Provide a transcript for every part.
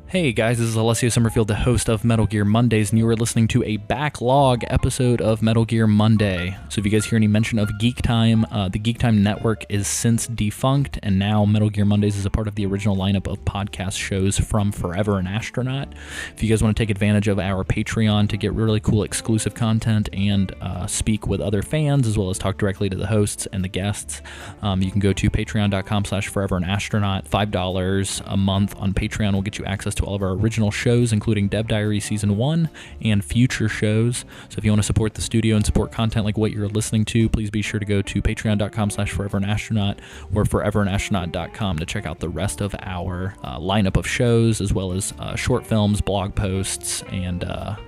Hey guys, this is Alessio Summerfield, the host of Metal Gear Mondays, and you are listening to a backlog episode of Metal Gear Monday. So if you guys hear any mention of Geek Time, the Geek Time network is since defunct, and now Metal Gear Mondays is a part of the original lineup of podcast shows from Forever and Astronaut. If you guys want to take advantage of our Patreon to get really cool exclusive content and speak with other fans, as well as talk directly to the hosts and the guests, you can go to patreon.com/foreveranastronaut. $5 a month on Patreon will get you access to all of our original shows, including Dev Diary Season 1 and future shows. So if you want to support the studio and support content like what you're listening to, please be sure to go to patreon.com/foreveranastronaut or foreveranastronaut.com to check out the rest of our lineup of shows, as well as short films, blog posts, and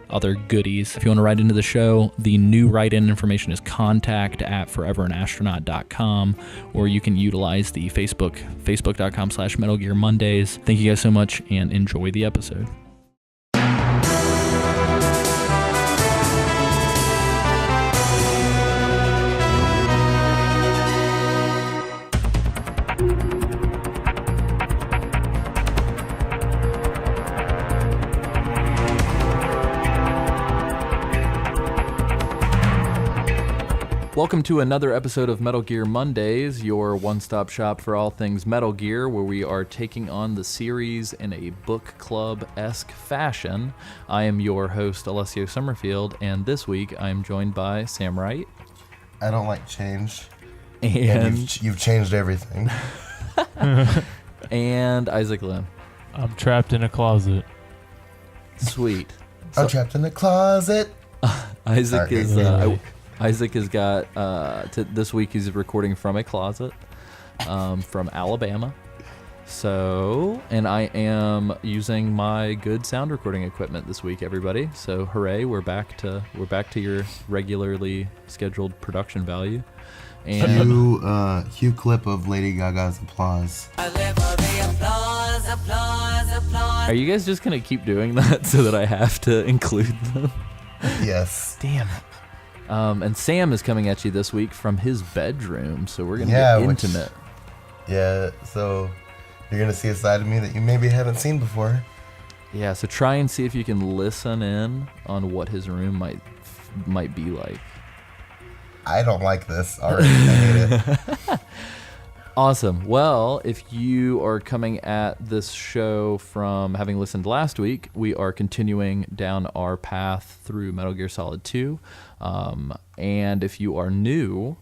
other goodies. If you want to write into the show, the new write-in information is contact@foreveranastronaut.com, or you can utilize the facebook.com/Metal Gear Mondays. Thank you guys so much, and enjoy the episode. Welcome to another episode of Metal Gear Mondays, your one-stop shop for all things Metal Gear, where we are taking on the series in a book club-esque fashion. I am your host, Alessio Summerfield, and this week I am joined by Sam Wright. I don't like change. And you've changed everything. And Isaac Lim. I'm trapped in a closet. Sweet. I'm trapped in the closet. Isaac has got, this week he's recording from a closet from Alabama. So, and I am using my good sound recording equipment this week, everybody. So, hooray, we're back to your regularly scheduled production value. And cue clip of Lady Gaga's applause. I live for the applause, applause, applause. Are you guys just going to keep doing that so that I have to include them? Yes. Damn it. And Sam is coming at you this week from his bedroom, so we're going to get intimate. So you're going to see a side of me that you maybe haven't seen before. Yeah, so try and see if you can listen in on what his room might be like. I don't like this already. I hate it. Awesome. Well, if you are coming at this show from having listened last week, we are continuing down our path through Metal Gear Solid 2. And if you are new,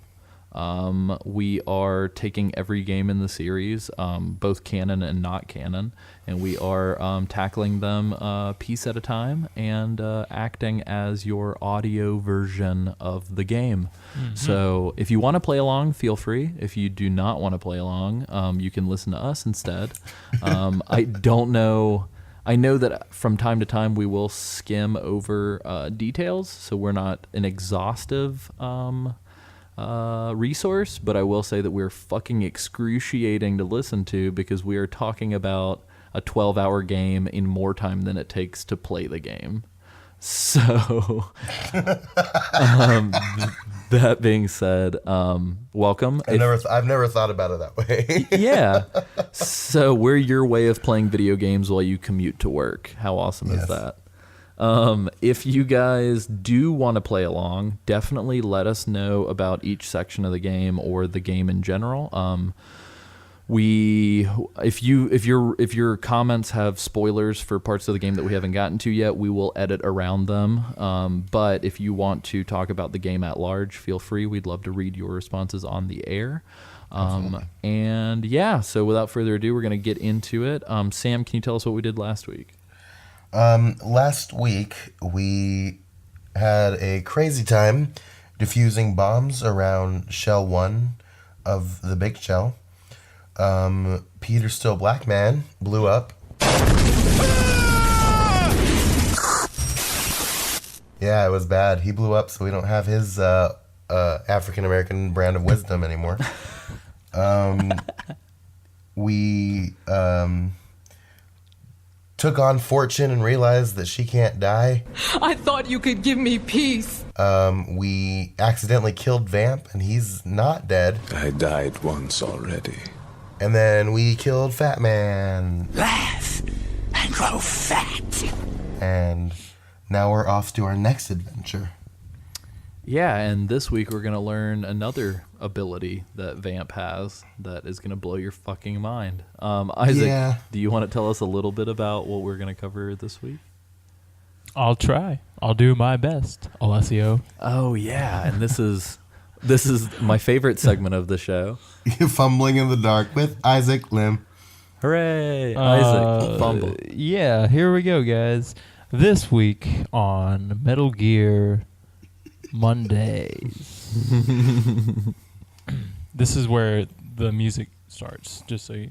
we are taking every game in the series, both canon and not canon, and we are tackling them piece at a time and acting as your audio version of the game. Mm-hmm. So if you want to play along, feel free. If you do not want to play along, you can listen to us instead. I don't know. I know that from time to time we will skim over details, so we're not an exhaustive resource, but I will say that we're fucking excruciating to listen to because we are talking about a 12-hour game in more time than it takes to play the game. So, that being said, welcome. I've never thought about it that way. Yeah. So we're your way of playing video games while you commute to work. How awesome is that? If you guys do want to play along, definitely let us know about each section of the game or the game in general. If your comments have spoilers for parts of the game that we haven't gotten to yet, we will edit around them. But if you want to talk about the game at large, feel free. We'd love to read your responses on the air. And yeah, so without further ado, we're going to get into it. Sam, can you tell us what we did last week? Last week, we had a crazy time defusing bombs around Shell 1 of the Big Shell. Peter Still Black Man blew up. Yeah, it was bad. He blew up, so we don't have his African-American brand of wisdom anymore. We took on Fortune and realized that she can't die. I thought you could give me peace. We accidentally killed Vamp, and he's not dead. I died once already. And then we killed Fat Man. Laugh and grow fat. And now we're off to our next adventure. Yeah, and this week we're going to learn another ability that Vamp has that is going to blow your fucking mind. Isaac, do you want to tell us a little bit about what we're going to cover this week? I'll try. I'll do my best, Alessio. Oh, yeah, and this is my favorite segment of the show. Fumbling in the dark with Isaac Lim. Hooray! Isaac, fumble. Yeah, here we go, guys. This week on Metal Gear Mondays. This is where the music starts, just so you...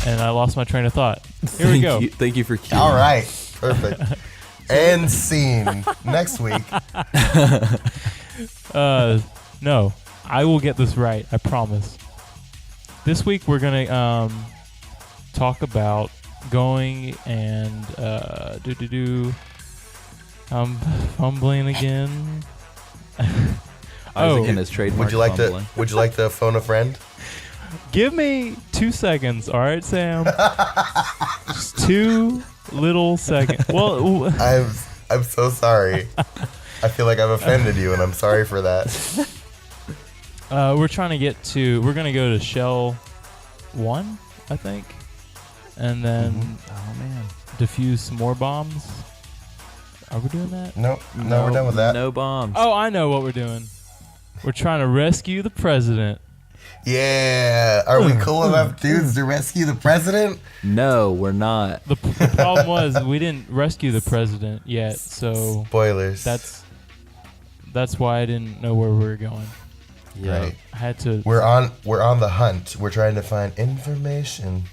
And I lost my train of thought. Here we go. Thank you for cueing. All right. Perfect. And scene. Next week. No, I will get this right. I promise. This week we're gonna talk about going and I'm fumbling again. Isaac and his trademark Would you like fumbling. to phone a friend? Give me 2 seconds, all right, Sam? Just 2 little seconds. Well, I'm so sorry. I feel like I've offended you, and I'm sorry for that. we're trying to get to. We're gonna go to Shell 1, I think, and then Oh, man. defuse some more bombs. Are we doing that? No, we're done with that. No bombs. Oh, I know what we're doing. We're trying to rescue the president. Yeah. Are we cool enough dudes to rescue the president? No, we're not. The problem was we didn't rescue the president yet, so Spoilers. that's why I didn't know where we were going. Yeah. Right. I had to. We're on the hunt. We're trying to find information.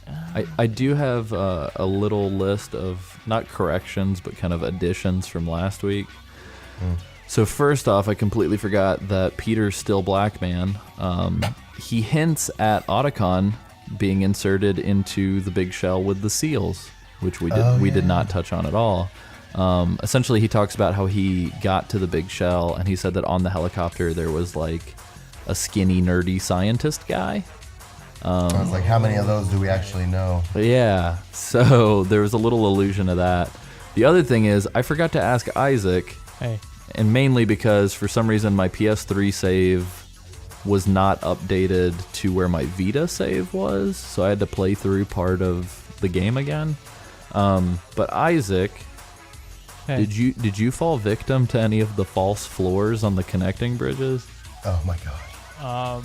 I do have a little list of, not corrections, but kind of additions from last week. So first off, I completely forgot that Peter's still Black Man. He hints at Otacon being inserted into the big shell with the seals, which we did not touch on at all. Essentially, he talks about how he got to the big shell, and he said that on the helicopter there was like a skinny, nerdy scientist guy. I was like, how many of those do we actually know? Yeah, so there was a little allusion to that. The other thing is, I forgot to ask Isaac, Hey, and mainly because for some reason my PS3 save was not updated to where my Vita save was, so I had to play through part of the game again. But Isaac, hey. did you fall victim to any of the false floors on the connecting bridges? Oh my god.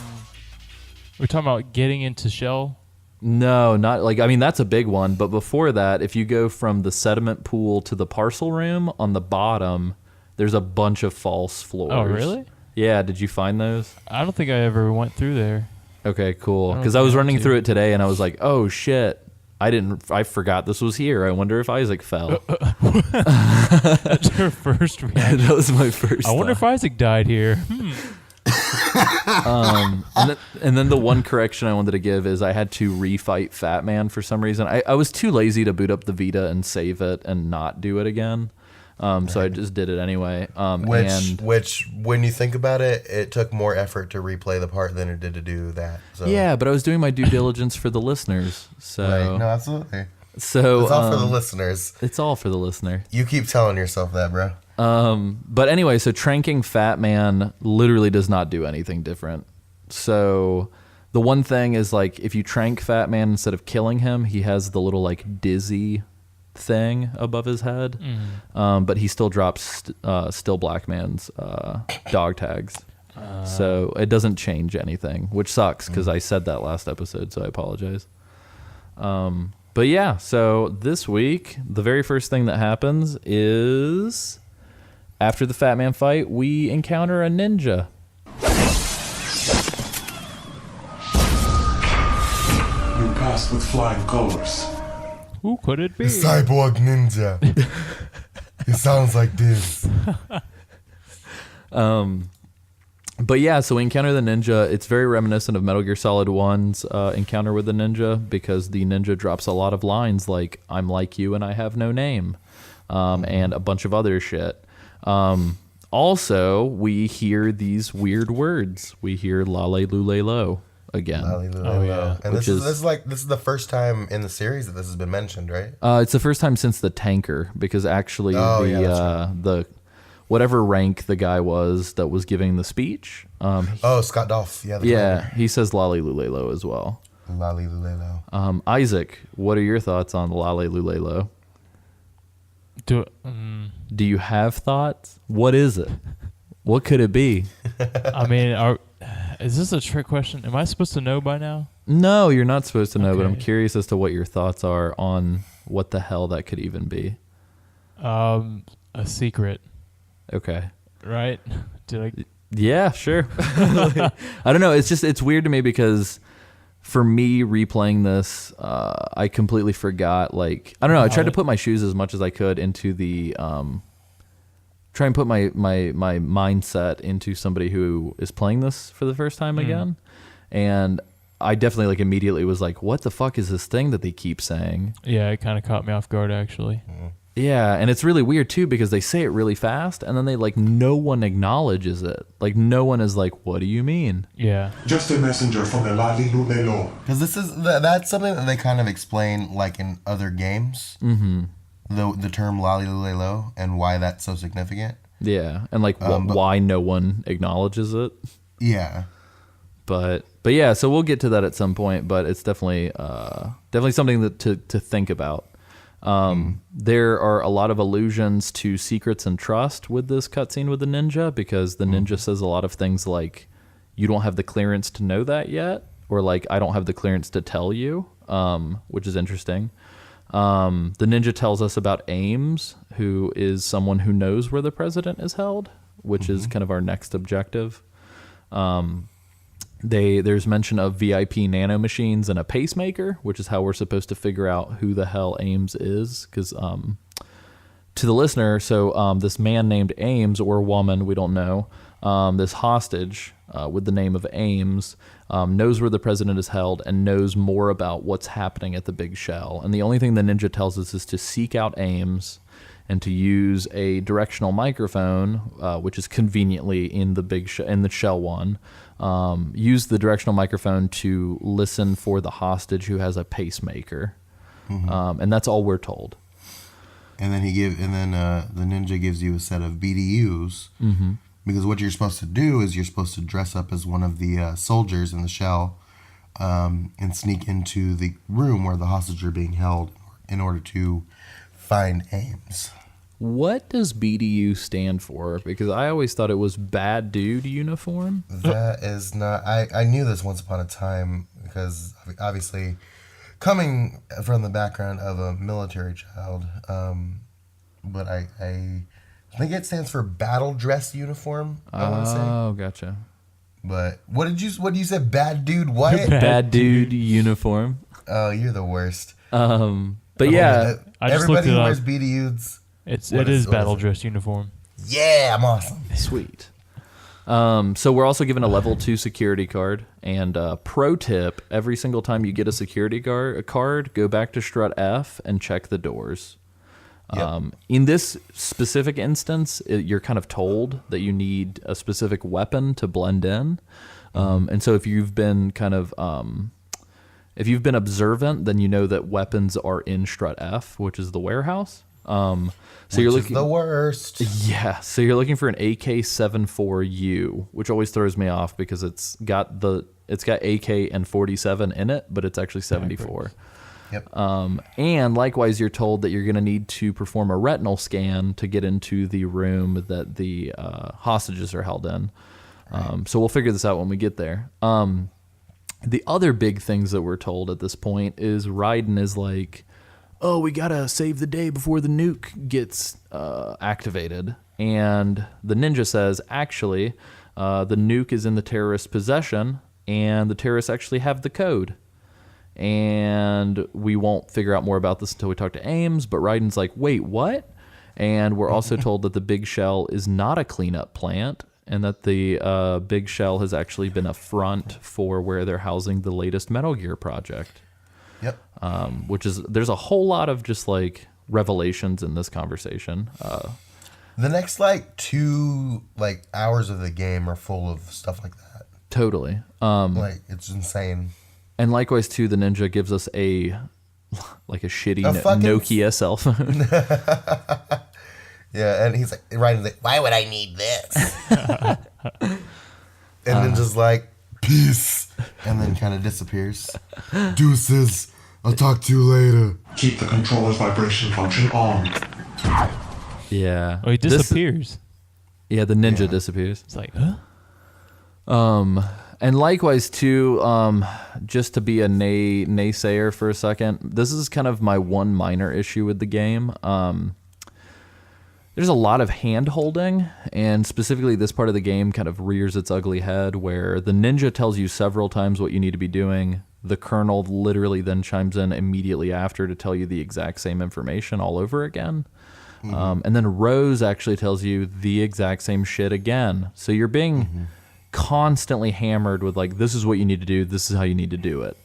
We're talking about getting into Shell. No, not like, I mean, that's a big one. But before that, if you go from the sediment pool to the parcel room on the bottom, there's a bunch of false floors. Oh, really? Yeah, did you find those? I don't think I ever went through there. Okay, cool. I don't Because I think was I running have to. through it today and I was like, oh shit. I forgot this was here. I wonder if Isaac fell. That's your first reaction. That was my first I wonder if Isaac died here. and then the one correction I wanted to give is I had to refight Fat Man for some reason. I was too lazy to boot up the Vita and save it and not do it again. So I just did it anyway. Which, when you think about it, it took more effort to replay the part than it did to do that. So. Yeah, but I was doing my due diligence for the listeners. So Right. No, absolutely. So It's all for the listeners. It's all for the listener. You keep telling yourself that, bro. But anyway, so tranking Fat Man literally does not do anything different. So the one thing is, like, if you trank Fat Man instead of killing him, he has the little like dizzy thing above his head. But he still drops Still Black Man's dog tags. So it doesn't change anything, which sucks because I said that last episode, so I apologize. But yeah, so this week, the very first thing that happens is after the Fat Man fight, we encounter a ninja. You passed with flying colors. Who could it be? The cyborg ninja. It sounds like this. But yeah, so we encounter the ninja. It's very reminiscent of Metal Gear Solid 1's encounter with the ninja, because the ninja drops a lot of lines like, I'm like you and I have no name, and a bunch of other shit. Also, we hear these weird words. We hear lale lule lo again. Oh, yeah. And this is the first time in the series that this has been mentioned, right? It's the first time since the tanker, because actually the whatever rank the guy was that was giving the speech. Scott Dolph. Yeah. He says lale lule lo as well. Lale lule lo. Isaac, what are your thoughts on lale lule lo? Do you have thoughts? What is it? What could it be? I mean, is this a trick question? Am I supposed to know by now? No, you're not supposed to know, but I'm Okay. curious as to what your thoughts are on what the hell that could even be. A secret, Okay. right? Yeah, sure. I don't know. It's weird to me because for me replaying this, I completely forgot. Like, I don't know. I tried to put my shoes as much as I could into the, try and put my mindset into somebody who is playing this for the first time again. And I definitely like immediately was like, what the fuck is this thing that they keep saying? Yeah, it kind of caught me off guard, actually. Yeah, and it's really weird too because they say it really fast and then they like no one acknowledges it. Like no one is like, "What do you mean?" Yeah. Just a messenger from the Lali Lulelo. Because that's something that they kind of explain like in other games. Mm-hmm. The term lali lule lo and why that's so significant. Yeah, and like why no one acknowledges it. Yeah. But yeah, so we'll get to that at some point. But it's definitely something that to think about. There are a lot of allusions to secrets and trust with this cutscene with the ninja because the ninja says a lot of things like, "You don't have the clearance to know that yet," or like, "I don't have the clearance to tell you," which is interesting. The ninja tells us about Ames, who is someone who knows where the president is held, which is kind of our next objective. There's mention of VIP nanomachines and a pacemaker, which is how we're supposed to figure out who the hell Ames is. Because to the listener, so this man named Ames, or woman, we don't know, this hostage with the name of Ames knows where the president is held and knows more about what's happening at the Big Shell. And the only thing the ninja tells us is to seek out Ames and to use a directional microphone, which is conveniently in the in the Shell one. Use the directional microphone to listen for the hostage who has a pacemaker, and that's all we're told. And then the ninja gives you a set of BDUs because what you're supposed to do is you're supposed to dress up as one of the soldiers in the shell and sneak into the room where the hostages are being held in order to find Ames. What does BDU stand for? Because I always thought it was Bad Dude Uniform. That is not. I knew this once upon a time because obviously coming from the background of a military child, but I think it stands for battle dress uniform. I want to say. Oh, gotcha. But what did you say? Bad dude what? Bad Dude Uniform. Oh, you're the worst. But yeah, I just everybody who looked it wears up. BDUs. It is battle dress uniform. Yeah, I'm awesome. sweet. So we're also given a level 2 security card. And pro tip, every single time you get a security card, go back to strut F and check the doors. Yep. In this specific instance, you're kind of told that you need a specific weapon to blend in. And so if you've been observant, then you know that weapons are in strut F, which is the warehouse. So you're looking the worst. Yeah, so you're looking for an AK-74U, which always throws me off because it's got AK and 47 in it, but it's actually 74. Yep. And likewise, you're told that you're going to need to perform a retinal scan to get into the room that the hostages are held in. So we'll figure this out when we get there. The other big things that we're told at this point is Raiden is like, "Oh, we gotta save the day before the nuke gets activated." And the ninja says, actually, the nuke is in the terrorist's possession, and the terrorists actually have the code. And we won't figure out more about this until we talk to Ames, but Raiden's like, "Wait, what?" And we're also told that the Big Shell is not a cleanup plant, and that the Big Shell has actually been a front for where they're housing the latest Metal Gear project. Yep. Which is, there's a whole lot of just like revelations in this conversation. The next like 2 like hours of the game are full of stuff like that. Totally. Like it's insane. And likewise too, the ninja gives us a shitty fucking- Nokia cell phone. Yeah, and he's like, writing like, why would I need this? And then just like, peace, and then kind of disappears. Deuces, I'll talk to you later. Keep the controller's vibration function on. Yeah. Oh, he disappears. The ninja disappears. It's like, huh? And likewise too, just to be a naysayer for a second, this is kind of my one minor issue with the game. There's a lot of hand holding, and specifically this part of the game kind of rears its ugly head where the ninja tells you several times what you need to be doing. The colonel literally then chimes in immediately after to tell you the exact same information all over again. And then Rose actually tells you the exact same shit again. So you're being constantly hammered with like, this is what you need to do. This is how you need to do it.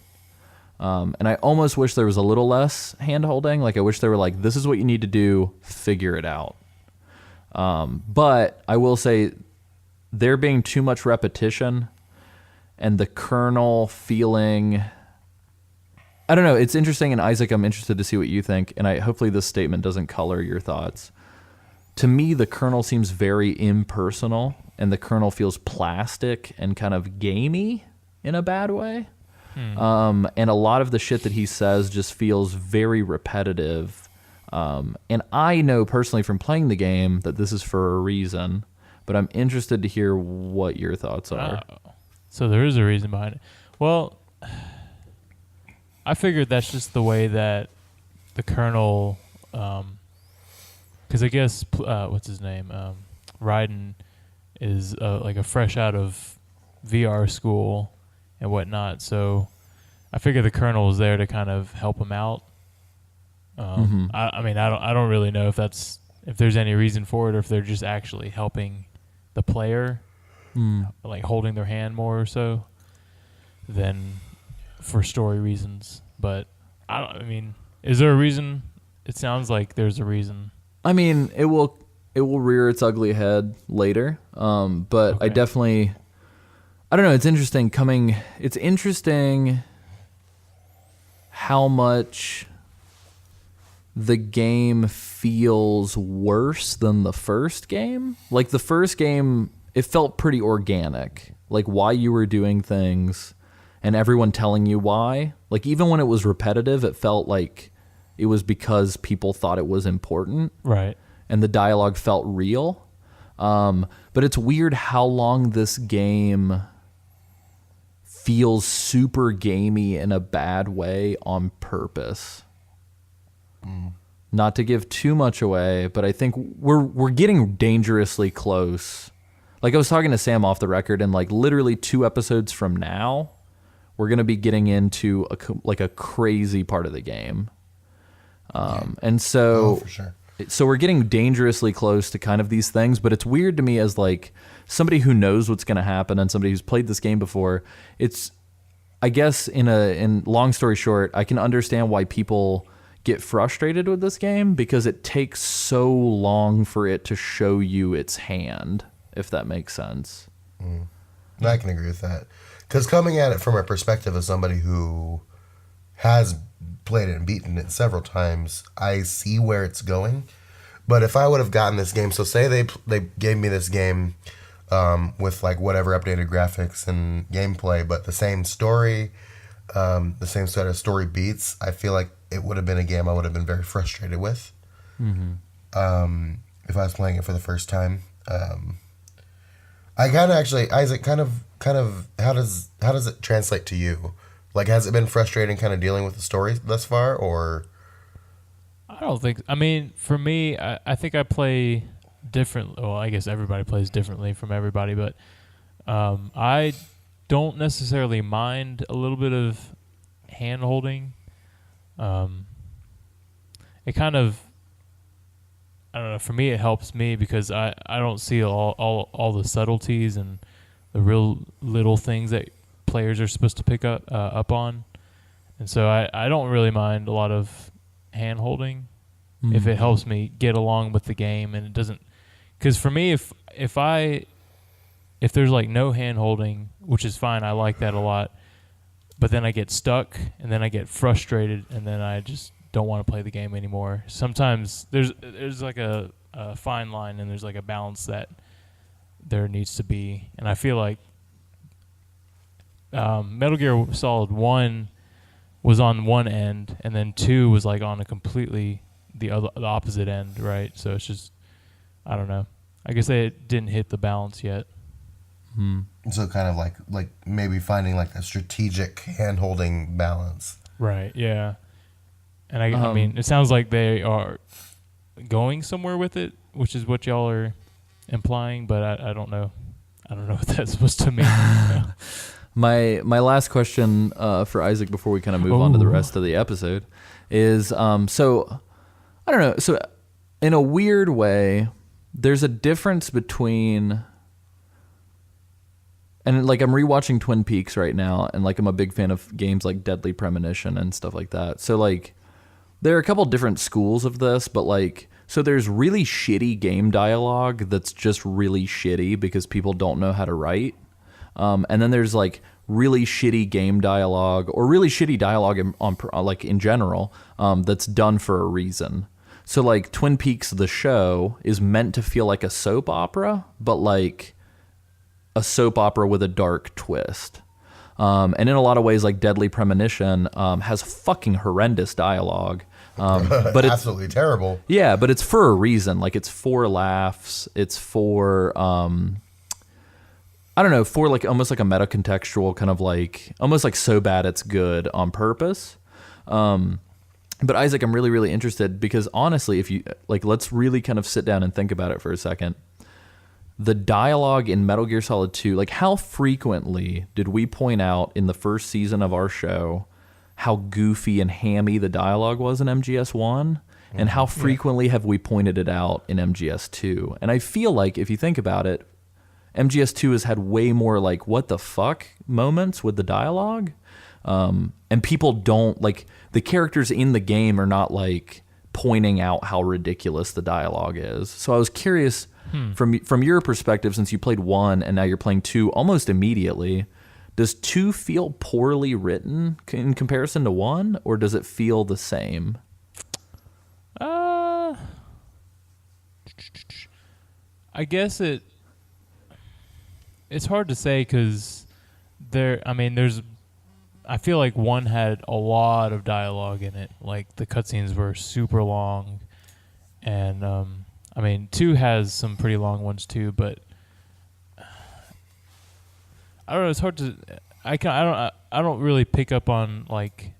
And I almost wish there was a little less hand holding. Like I wish they were like, this is what you need to do. Figure it out. But I will say there being too much repetition and the colonel feeling, I don't know. It's interesting. And Isaac, I'm interested to see what you think. And hopefully this statement doesn't color your thoughts. To me, the colonel seems very impersonal and the colonel feels plastic and kind of gamey in a bad way. And a lot of the shit that he says just feels very repetitive. And I know personally from playing the game that this is for a reason, but I'm interested to hear what your thoughts are. So there is a reason behind it. Well, I figured that's just the way that the colonel, because I guess what's his name, Raiden is like a fresh out of VR school and whatnot. So I figure the colonel was there to kind of help him out. I mean, I don't really know if there's any reason for it or if they're just actually helping the player, like holding their hand more or so than for story reasons. But I mean, is there a reason? It sounds like there's a reason. I mean, it will rear its ugly head later. But Okay. I definitely, I don't know. It's interesting It's interesting how much the game feels worse than the first game. Like the first game, it felt pretty organic. Like why you were doing things and everyone telling you why. Like even when it was repetitive, it felt like it was because people thought it was important. Right. And the dialogue felt real. But it's weird how long this game feels super gamey in a bad way on purpose. Not to give too much away, but I think we're getting dangerously close. Like I was talking to Sam off the record, and like literally 2 episodes from now, we're gonna be getting into a crazy part of the game. And so, For sure. so we're getting dangerously close to kind of these things, but it's weird to me as like somebody who knows what's gonna happen and somebody who's played this game before. It's, I guess, in long story short, I can understand why people get frustrated with this game because it takes so long for it to show you its hand, if that makes sense. I can agree with that. Because coming at it from a perspective of somebody who has played it and beaten it several times, I see where it's going. But if I would have gotten this game, so say they gave me this game with like whatever updated graphics and gameplay, but the same story, the same set of story beats, I feel like it would have been a game I would have been very frustrated with. If I was playing it for the first time. I kind of actually, Isaac, kind of, how does it translate to you? Like, has it been frustrating kind of dealing with the story thus far, or? I don't think. I mean, for me, I think I play different. Well, I guess everybody plays differently from everybody, but I don't necessarily mind a little bit of hand holding. It kind of, I don't know. For me, it helps me because I don't see all the subtleties and the real little things that players are supposed to pick up on, and so I don't really mind a lot of hand holding if it helps me get along with the game and it doesn't Because for me, if there's like no hand holding, which is fine, I like that a lot. But then I get stuck, and then I get frustrated, and then I just don't want to play the game anymore. Sometimes there's like a fine line, and there's like a balance that there needs to be. And I feel like Metal Gear Solid 1 was on one end, and then 2 was like on a completely the opposite end, right? So it's just, I don't know. I guess they didn't hit the balance yet. So kind of like maybe finding like a strategic hand-holding balance. Right, yeah. And I mean, it sounds like they are going somewhere with it, which is what y'all are implying, but I don't know. I don't know what that's supposed to mean. My last question for Isaac before we kind of move on to the rest of the episode is, so, I don't know. So in a weird way, there's a difference between... And like I'm rewatching Twin Peaks right now, and like I'm a big fan of games like Deadly Premonition and stuff like that. So like there are a couple different schools of this, but like so there's really shitty game dialogue that's just really shitty because people don't know how to write. And then there's like really shitty game dialogue or really shitty dialogue in general that's done for a reason. So like Twin Peaks the show is meant to feel like a soap opera, but like a soap opera with a dark twist. And in a lot of ways, like Deadly Premonition has fucking horrendous dialogue. But it's absolutely terrible. Yeah, but it's for a reason. Like it's for laughs. It's for, I don't know, for like almost like a meta-contextual kind of like, almost like so bad it's good on purpose. But Isaac, I'm really, really interested because honestly, if you, like, let's really kind of sit down and think about it for a second. The dialogue in Metal Gear Solid 2, like how frequently did we point out in the first season of our show how goofy and hammy the dialogue was in MGS1? And how frequently have we pointed it out in MGS2? And I feel like if you think about it, MGS2 has had way more like what the fuck moments with the dialogue. And people don't, like, the characters in the game are not like pointing out how ridiculous the dialogue is. So I was curious from your perspective, since you played 1 and now you're playing 2 almost immediately, does 2 feel poorly written in comparison to 1, or does it feel the same? I guess it's hard to say because I feel like 1 had a lot of dialogue in it. Like the cutscenes were super long, and 2 has some pretty long ones too. But I don't know. It's hard to. I don't really pick up on like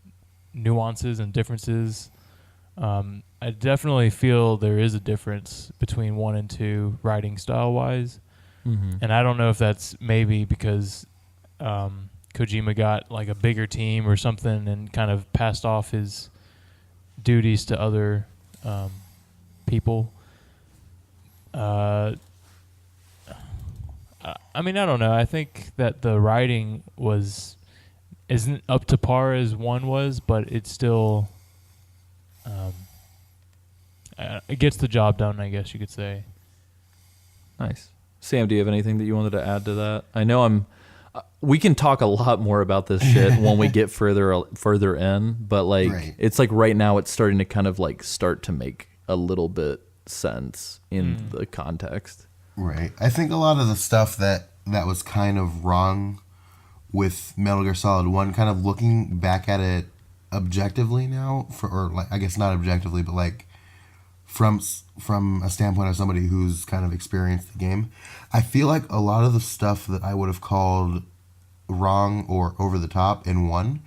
nuances and differences. I definitely feel there is a difference between 1 and 2 writing style wise, and I don't know if that's maybe because Kojima got like a bigger team or something and kind of passed off his duties to other people. I don't know. I think that the writing isn't up to par as 1 was, but it's still it gets the job done, I guess you could say. Nice. Sam, do you have anything that you wanted to add to that? I know we can talk a lot more about this shit when we get further in, but like It's like right now it's starting to kind of like start to make a little bit sense in the context. Right. I think a lot of the stuff that was kind of wrong with Metal Gear Solid 1, kind of looking back at it objectively now, or like I guess not objectively, but like from a standpoint of somebody who's kind of experienced the game, I feel like a lot of the stuff that I would have called wrong or over the top in 1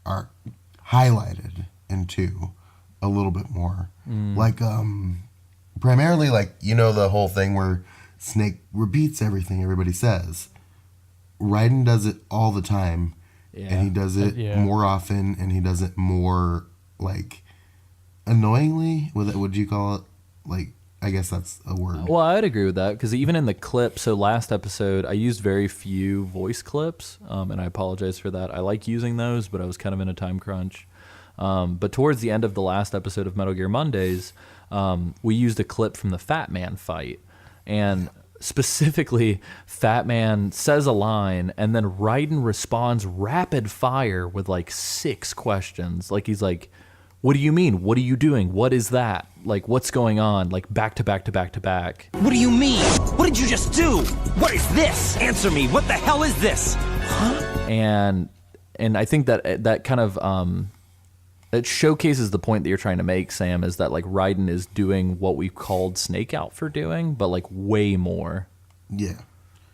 are highlighted in 2 a little bit more. Like primarily like the whole thing where Snake repeats everything everybody says. Raiden does it all the time, and he does it more often, and he does it more like annoyingly. Would you call it? Like, I guess that's a word. Well, I'd agree with that because even in the clip, so last episode, I used very few voice clips, and I apologize for that. I like using those, but I was kind of in a time crunch. But towards the end of the last episode of Metal Gear Mondays, we used a clip from the Fat Man fight. And specifically, Fat Man says a line, and then Raiden responds rapid fire with like 6 questions. Like he's like, "What do you mean? What are you doing? What is that? Like, what's going on?" Like back to back to back to back. What do you mean? What did you just do? What is this? Answer me. What the hell is this? Huh? And I think that kind of it showcases the point that you're trying to make, Sam, is that like Raiden is doing what we called Snake Out for doing, but like way more. Yeah.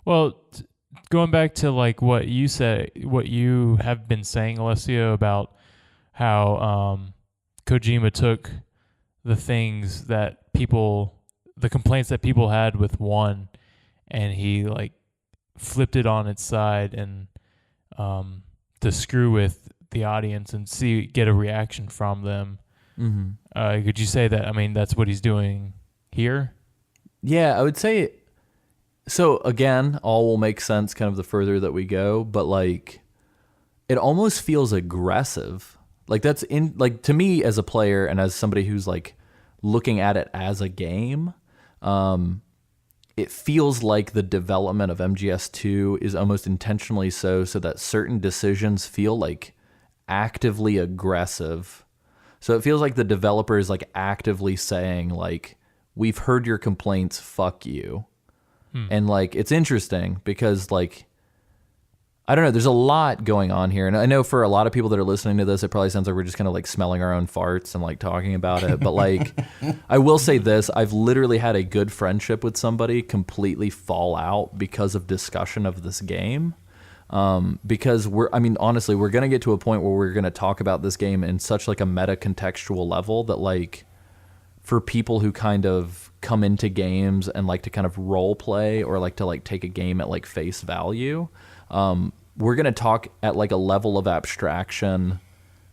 Well, going back to like what you said, what you have been saying, Alessio, about how Kojima took the things that the complaints that people had with 1, and he like flipped it on its side and to screw with the audience and get a reaction from them. Mm-hmm. Could you say that? I mean, that's what he's doing here. Yeah, I would say. So again, all will make sense kind of the further that we go, but like, it almost feels aggressive. Like that's to me as a player and as somebody who's like looking at it as a game, it feels like the development of MGS2 is almost intentionally so that certain decisions feel like actively aggressive. So it feels like the developer is like actively saying like, "We've heard your complaints, fuck you." And like, it's interesting because like, I don't know, there's a lot going on here. And I know for a lot of people that are listening to this, it probably sounds like we're just kind of like smelling our own farts and like talking about it. But like, I will say this, I've literally had a good friendship with somebody completely fall out because of discussion of this game. Because honestly, we're going to get to a point where we're going to talk about this game in such like a meta contextual level that like, for people who kind of come into games and like to kind of role play or like to like take a game at like face value, we're going to talk at like a level of abstraction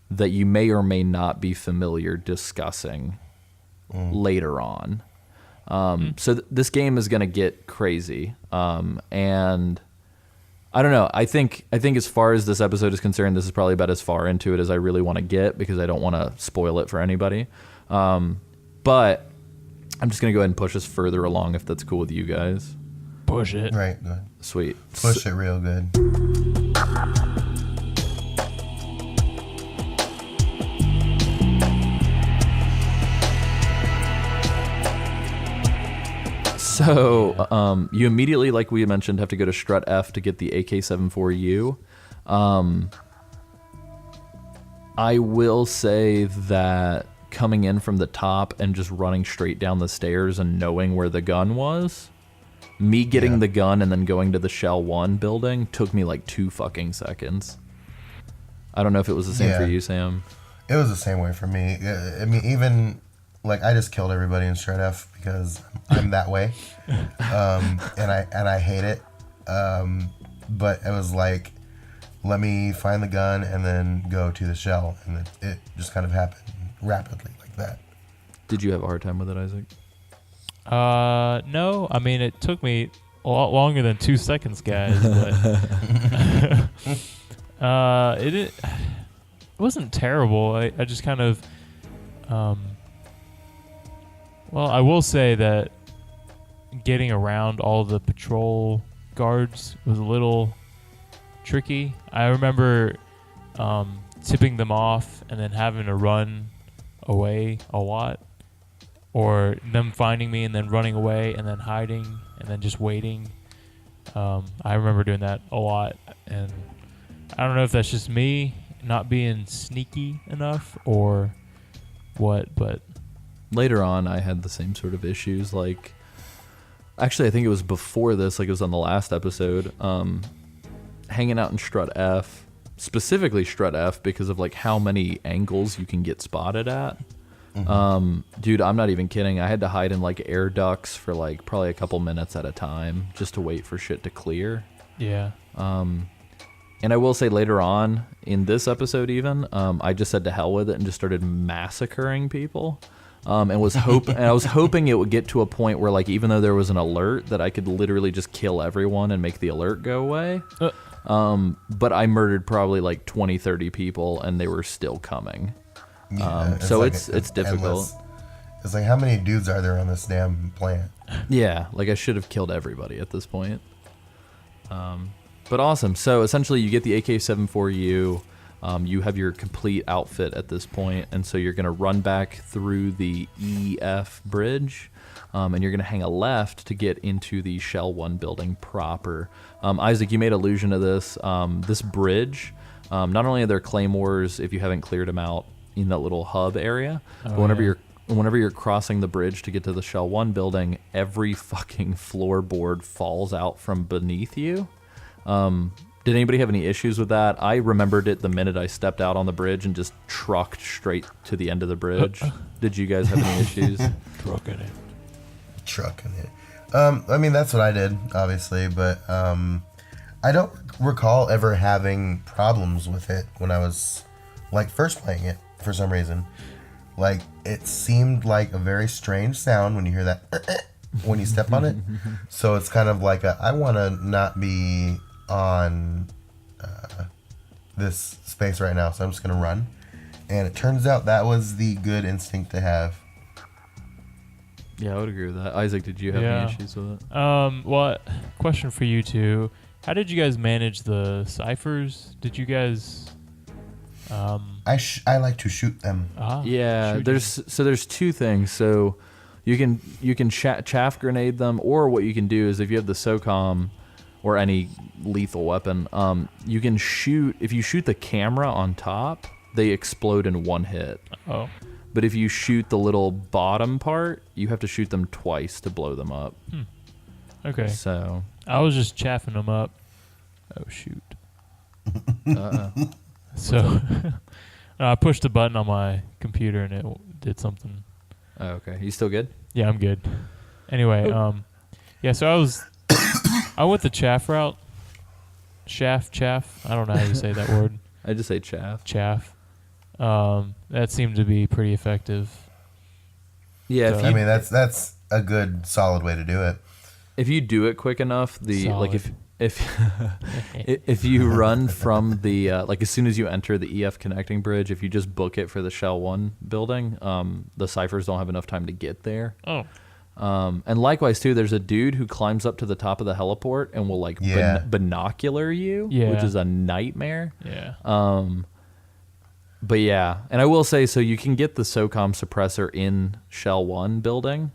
that you may or may not be familiar discussing later on. So this game is going to get crazy. And I don't know. I think as far as this episode is concerned, this is probably about as far into it as I really want to get because I don't want to spoil it for anybody. But I'm just going to go ahead and push us further along if that's cool with you guys. Push it. Right, good. Sweet. Push it real good. So you immediately, like we mentioned, have to go to Strut F to get the AK-74U. I will say that coming in from the top and just running straight down the stairs and knowing where the gun was, me getting the gun and then going to the Shell 1 building took me like 2 fucking seconds. I don't know if it was the same for you, Sam. It was the same way for me. I mean, even like I just killed everybody in Straight F because I'm that way, and I hate it. But it was like, let me find the gun and then go to the shell, and it just kind of happened rapidly like that. Did you have a hard time with it, Isaac? No. I mean, it took me a lot longer than 2 seconds, guys. But it wasn't terrible. I just kind of, well, I will say that getting around all the patrol guards was a little tricky. I remember tipping them off and then having to run away a lot, or them finding me and then running away and then hiding and then just waiting. I remember doing that a lot, and I don't know if that's just me not being sneaky enough or what, but later on I had the same sort of issues. Like, actually I think it was before this, like it was on the last episode, hanging out in Strut F, specifically Strut F because of like how many angles you can get spotted at. Dude, I'm not even kidding. I had to hide in like air ducts for like probably a couple minutes at a time just to wait for shit to clear. Yeah. And I will say later on in this episode even, I just said to hell with it and just started massacring people. And I was hoping it would get to a point where like even though there was an alert that I could literally just kill everyone and make the alert go away. But I murdered probably like 20-30 people and they were still coming. Yeah, So like it's difficult. It's like, how many dudes are there on this damn planet? Yeah, like I should have killed everybody at this point. But awesome. So essentially, you get the AK-74U. You have your complete outfit at this point, and so you're going to run back through the EF bridge, and you're going to hang a left to get into the Shell 1 building proper. Isaac, you made allusion to this. This bridge, not only are there claymores if you haven't cleared them out in that little hub area, but whenever you're crossing the bridge to get to the Shell 1 building, every fucking floorboard falls out from beneath you. Did anybody have any issues with that? I remembered it the minute I stepped out on the bridge and just trucked straight to the end of the bridge. Did you guys have any issues? Trucking it. I mean, that's what I did, obviously, but I don't recall ever having problems with it when I was, like, first playing it for some reason. Like, it seemed like a very strange sound when you hear that when you step on it. So it's kind of like I want to not be on this space right now, so I'm just going to run. And it turns out that was the good instinct to have. Yeah, I would agree with that. Isaac, did you have any issues with it? Well, question for you two. How did you guys manage the ciphers? Did you guys... I like to shoot them. Yeah, there's two things. So you can chaff grenade them, or what you can do is if you have the SOCOM or any lethal weapon, you can shoot. If you shoot the camera on top, they explode in one hit. Oh. But if you shoot the little bottom part, you have to shoot them twice to blow them up. Okay. So I was just chaffing them up. Oh shoot. So I pushed a button on my computer and it did something. Oh, okay. You still good? Yeah, I'm good. Anyway, yeah, so I went the chaff route. Chaff. I don't know how you say that word. I just say chaff. Chaff. That seemed to be pretty effective. Yeah, So- I mean, that's a good, solid way to do it. if you do it quick enough, like Solid. if you run from the like as soon as you enter the EF connecting bridge, if you just book it for the Shell 1 building, the ciphers don't have enough time to get there. Oh. And likewise too, there's a dude who climbs up to the top of the heliport and will like binocular you, Yeah. which is a nightmare. Yeah. But yeah, and I will say, so you can get the SOCOM suppressor in Shell 1 building.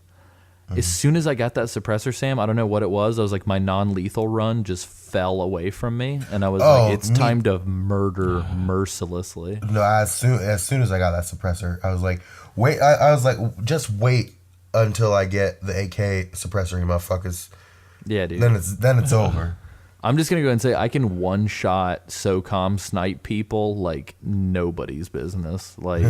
As soon as I got that suppressor, Sam, I don't know what it was. I was like, my non-lethal run just fell away from me, and I was like, it's time to murder mercilessly. No, as soon as I got that suppressor, I was like, wait. I was like, just wait until I get the AK suppressor, you motherfuckers. Yeah, dude. Then it's over. I'm just gonna go ahead and say I can one-shot SOCOM snipe people like nobody's business. Like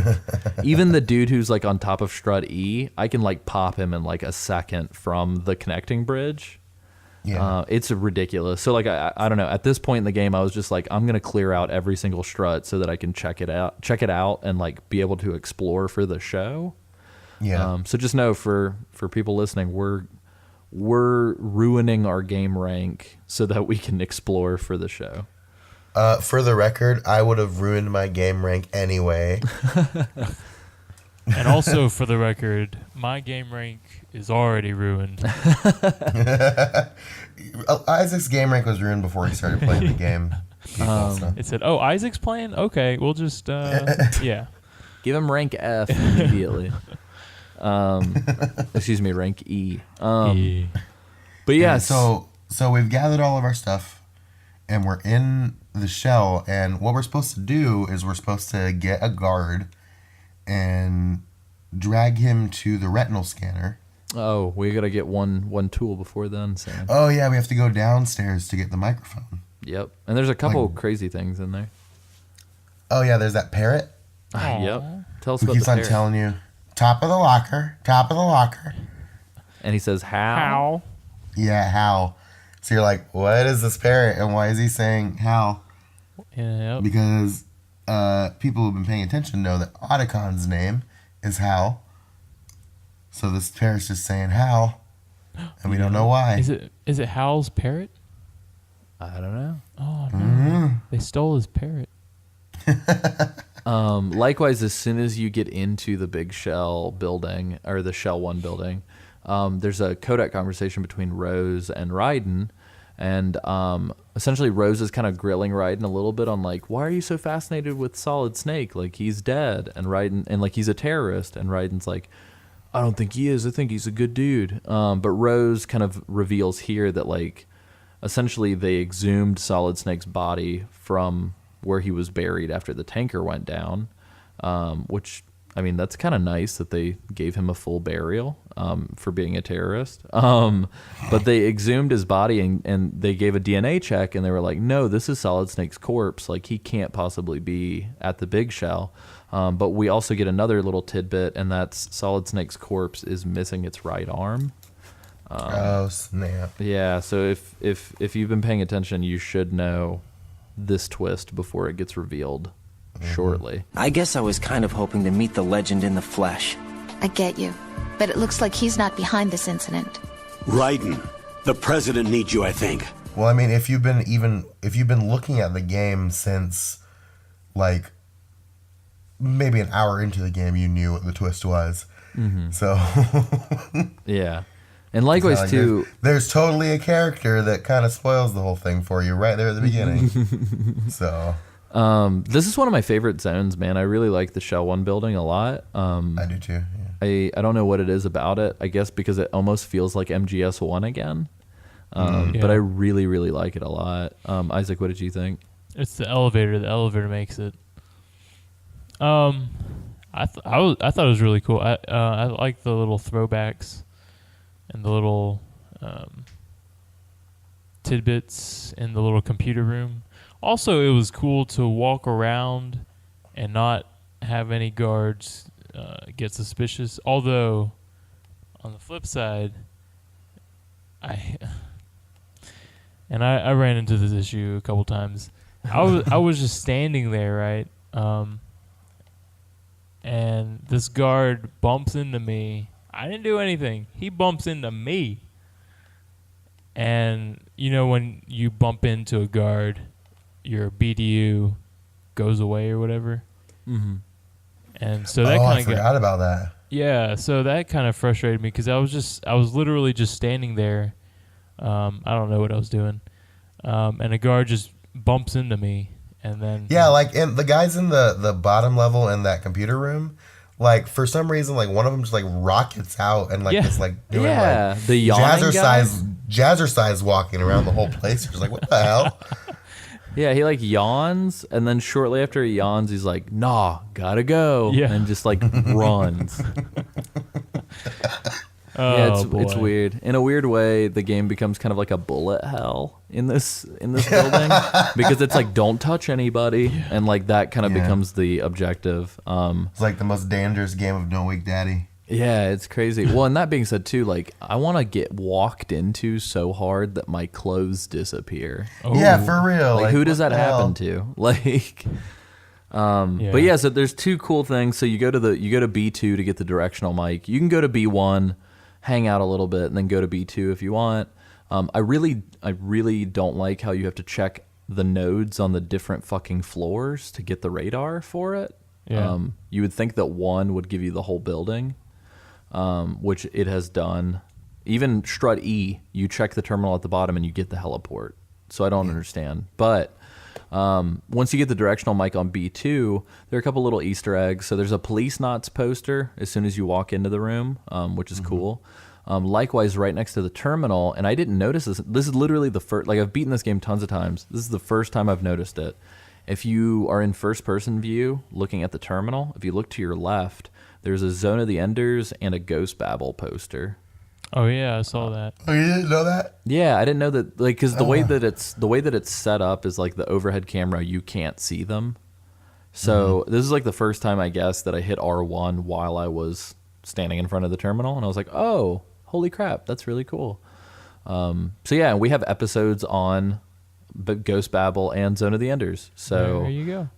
even the dude who's like on top of Strut E, I can like pop him in like a second from the connecting bridge. Yeah. It's ridiculous. So like I don't know. At this point in the game, I was just like, I'm gonna clear out every single strut so that I can check it out, and like be able to explore for the show. Yeah. So just know for people listening, we're ruining our game rank so that we can explore for the show. For the record, I would have ruined my game rank anyway. And also, for the record, my game rank is already ruined. Isaac's game rank was ruined before he started playing the game. It said, "Oh, Isaac's playing. Okay, we'll just yeah." Give him rank F immediately. Excuse me, rank E. Yeah. But yeah, So we've gathered all of our stuff, and we're in the shell. And what we're supposed to do is we're supposed to get a guard and drag him to the retinal scanner. Oh, we gotta get one tool before then, Sam. Oh yeah, we have to go downstairs to get the microphone. Yep. And there's a couple crazy things in there. Oh yeah, there's that parrot Yep. Tell us who about keeps the on parrot. telling you, top of the locker. And he says, how? How? Yeah, how? So you're like, what is this parrot, and why is he saying how? Yeah. Because people who've been paying attention know that Otacon's name is Hal. So this parrot's just saying Hal, and we don't know why. Is it Hal's parrot? I don't know. Oh no! They stole his parrot. Likewise, as soon as you get into the big shell building or the shell 1 building, there's a codec conversation between Rose and Raiden, and essentially Rose is kind of grilling Raiden a little bit on like, why are you so fascinated with Solid Snake? Like, he's dead, and Raiden, and like he's a terrorist, and Raiden's like, I don't think he is. I think he's a good dude. But Rose kind of reveals here that like, essentially they exhumed Solid Snake's body from where he was buried after the tanker went down, which, I mean, that's kind of nice that they gave him a full burial for being a terrorist. But they exhumed his body and they gave a DNA check, and they were like, no, this is Solid Snake's corpse. Like, he can't possibly be at the big shell. But we also get another little tidbit, and that's Solid Snake's corpse is missing its right arm. Oh, snap. Yeah, so if you've been paying attention, you should know this twist before it gets revealed shortly. I guess I was kind of hoping to meet the legend in the flesh. I get you, but it looks like he's not behind this incident. Raiden, the president needs you, I think. Well, I mean, if you've been looking at the game since, like, maybe an hour into the game, you knew what the twist was. So Yeah. And likewise, like too... There's totally a character that kind of spoils the whole thing for you right there at the beginning. So... this is one of my favorite zones, man. I really like the Shell 1 building a lot. I do too, yeah. I don't know what it is about it. I guess because it almost feels like MGS1 again. But I really, really like it a lot. Isaac, what did you think? It's the elevator. The elevator makes it. I thought it was really cool. I like the little throwbacks and the little tidbits in the little computer room. Also, it was cool to walk around and not have any guards get suspicious. Although, on the flip side, I ran into this issue a couple times. I was just standing there, right? And this guard bumps into me. I didn't do anything. He bumps into me. And, you know, when you bump into a guard, your BDU goes away or whatever. Mm-hmm. And so that kind of I forgot about that. Yeah, so that kind of frustrated me because I was literally just standing there. I don't know what I was doing. And a guard just bumps into me. And then like the guys in the bottom level in that computer room, like for some reason, like one of them just like rockets out and like is like doing like the yawning jazzercise walking around the whole place. You're just like, what the hell? Yeah, he like yawns, and then shortly after he yawns, he's like, "Nah, gotta go," and just like runs. It's weird. In a weird way, the game becomes kind of like a bullet hell in this building because it's like don't touch anybody, and like that kind of becomes the objective. It's like the most dangerous game of No Wake Daddy. Yeah, it's crazy. Well, and that being said too, like I want to get walked into so hard that my clothes disappear. Oh. Yeah, for real. Like who does that happen to? Like. But yeah, so there's two cool things. So you go to B2 to get the directional mic. You can go to B1, hang out a little bit, and then go to B2 if you want. I really don't like how you have to check the nodes on the different fucking floors to get the radar for it. Yeah. You would think that one would give you the whole building, which it has done. Even Strut E, you check the terminal at the bottom and you get the heliport. So I don't understand. But once you get the directional mic on B2, there are a couple little Easter eggs. So there's a Police Knots poster as soon as you walk into the room, which is cool. Likewise, right next to the terminal, and I didn't notice this. This is literally the first, like I've beaten this game tons of times. This is the first time I've noticed it. If you are in first-person view looking at the terminal, if you look to your left, there's a Zone of the Enders and a Ghost Babel poster. Oh yeah, I saw that. Oh, you didn't know that? Yeah, I didn't know that. Like, because the way that it's set up is like the overhead camera, you can't see them. So this is like the first time I guess that I hit R1 while I was standing in front of the terminal, and I was like, oh, holy crap, that's really cool. So yeah, we have episodes on Ghost Babel and Zone of the Enders. So there you go.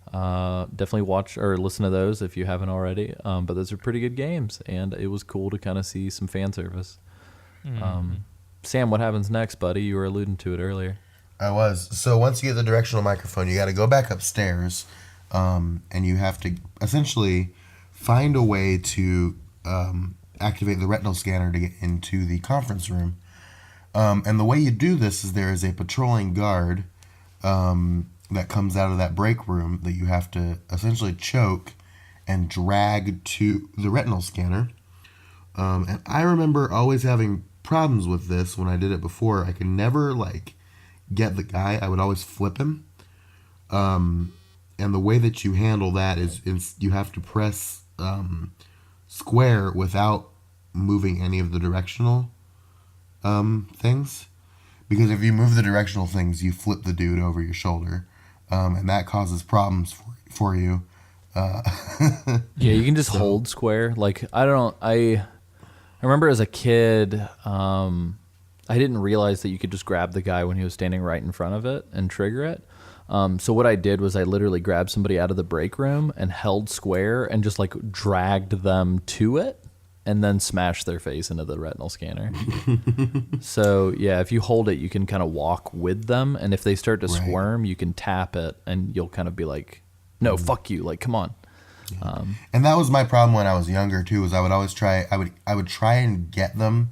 Definitely watch or listen to those if you haven't already. But those are pretty good games, and it was cool to kind of see some fan service. Sam, what happens next, buddy? You were alluding to it earlier. I was. So once you get the directional microphone, you got to go back upstairs and you have to essentially find a way to activate the retinal scanner to get into the conference room. And the way you do this is there is a patrolling guard that comes out of that break room that you have to essentially choke and drag to the retinal scanner. And I remember always having problems with this when I did it before. I could never get the guy. I would always flip him. And the way that you handle that is you have to press square without moving any of the directional things. Because if you move the directional things, you flip the dude over your shoulder. And that causes problems for you. Yeah, you can just hold square. I remember as a kid, I didn't realize that you could just grab the guy when he was standing right in front of it and trigger it. So what I did was I literally grabbed somebody out of the break room and held square and just dragged them to it and then smashed their face into the retinal scanner. So yeah, if you hold it, you can kind of walk with them. And if they start to squirm, you can tap it and you'll kind of be like, no, fuck you. Come on. Yeah. And that was my problem when I was younger too, is I would always try and get them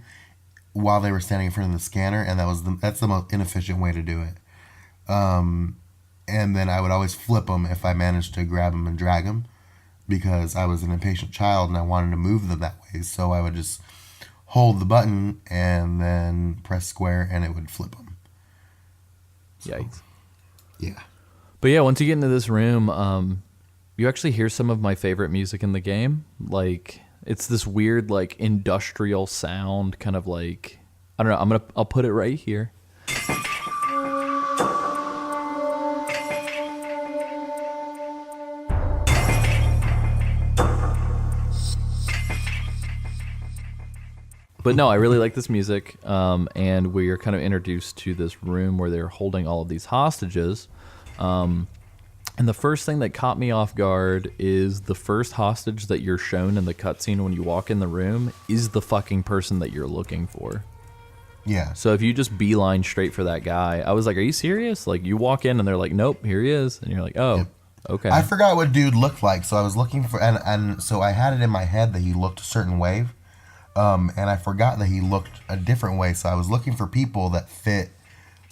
while they were standing in front of the scanner. And that's the most inefficient way to do it. And then I would always flip them if I managed to grab them and drag them, because I was an impatient child and I wanted to move them that way. So I would just hold the button and then press square and it would flip them. So, yikes. Yeah. But yeah, once you get into this room, you actually hear some of my favorite music in the game. It's this weird, industrial sound, kind of I don't know. I'll put it right here. But no, I really like this music, and we are kind of introduced to this room where they're holding all of these hostages. And the first thing that caught me off guard is the first hostage that you're shown in the cutscene when you walk in the room is the fucking person that you're looking for. Yeah. So if you just beeline straight for that guy, I was like, are you serious? You walk in and they're like, nope, here he is. And you're like, oh, yep. Okay. I forgot what dude looked like, so I was looking for, and so I had it in my head that he looked a certain way. And I forgot that he looked a different way, so I was looking for people that fit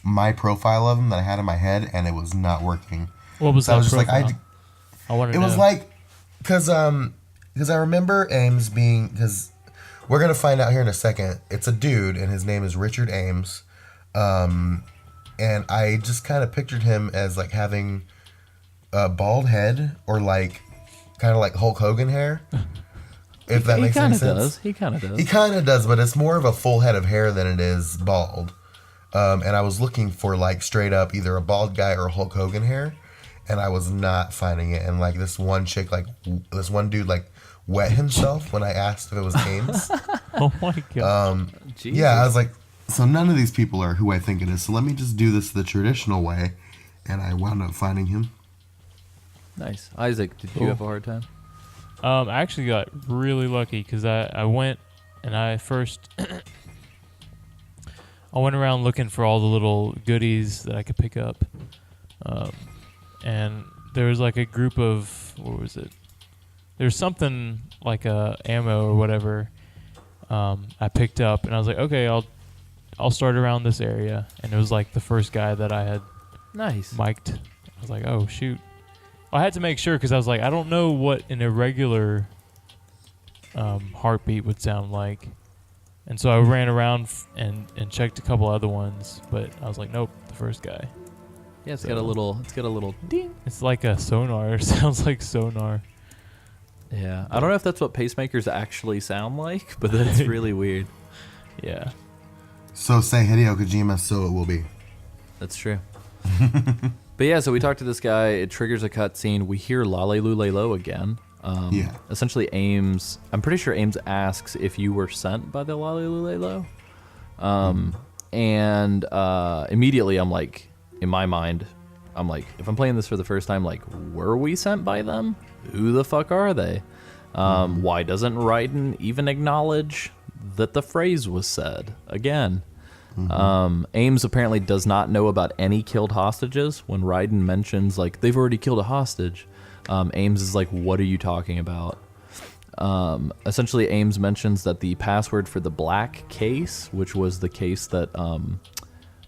my profile of him that I had in my head, and it was not working. What was so that I was just profile? I wanted to know. It was because I remember Ames being, because we're gonna find out here in a second. It's a dude, and his name is Richard Ames, and I just kind of pictured him as having a bald head or kind of like Hulk Hogan hair. If that makes any sense. He kind of does. He kind of does, but it's more of a full head of hair than it is bald. And I was looking for straight up either a bald guy or Hulk Hogan hair, and I was not finding it. And this one chick, this one dude, wet himself when I asked if it was Ames. Oh my god. Yeah, I was like, so none of these people are who I think it is. So let me just do this the traditional way, and I wound up finding him. Nice. Isaac, did you have a hard time? I actually got really lucky because I went and I went around looking for all the little goodies that I could pick up. And there was a group of, what was it? There's something like a ammo or whatever I picked up, and I was like, okay, I'll start around this area. And it was the first guy that I had mic'd. I was like, oh shoot. I had to make sure because I was like, I don't know what an irregular heartbeat would sound like. And so I ran around and checked a couple other ones, but I was like, nope, the first guy. Yeah, it's got a little ding. It's like a sonar. It sounds like sonar. Yeah, I don't know if that's what pacemakers actually sound like, but that's really weird. Yeah. So say Hideo Kojima, so it will be. That's true. But yeah, so we talk to this guy. It triggers a cutscene. We hear Lale Lulelo again. Yeah. Essentially, Ames. I'm pretty sure Ames asks if you were sent by the Lale Lulelo. And immediately, I'm like, in my mind, I'm like, if I'm playing this for the first time, were we sent by them? Who the fuck are they? Why doesn't Raiden even acknowledge that the phrase was said again? Ames apparently does not know about any killed hostages. When Raiden mentions they've already killed a hostage, Ames is like, what are you talking about? Essentially, Ames mentions that the password for the black case, which was the case that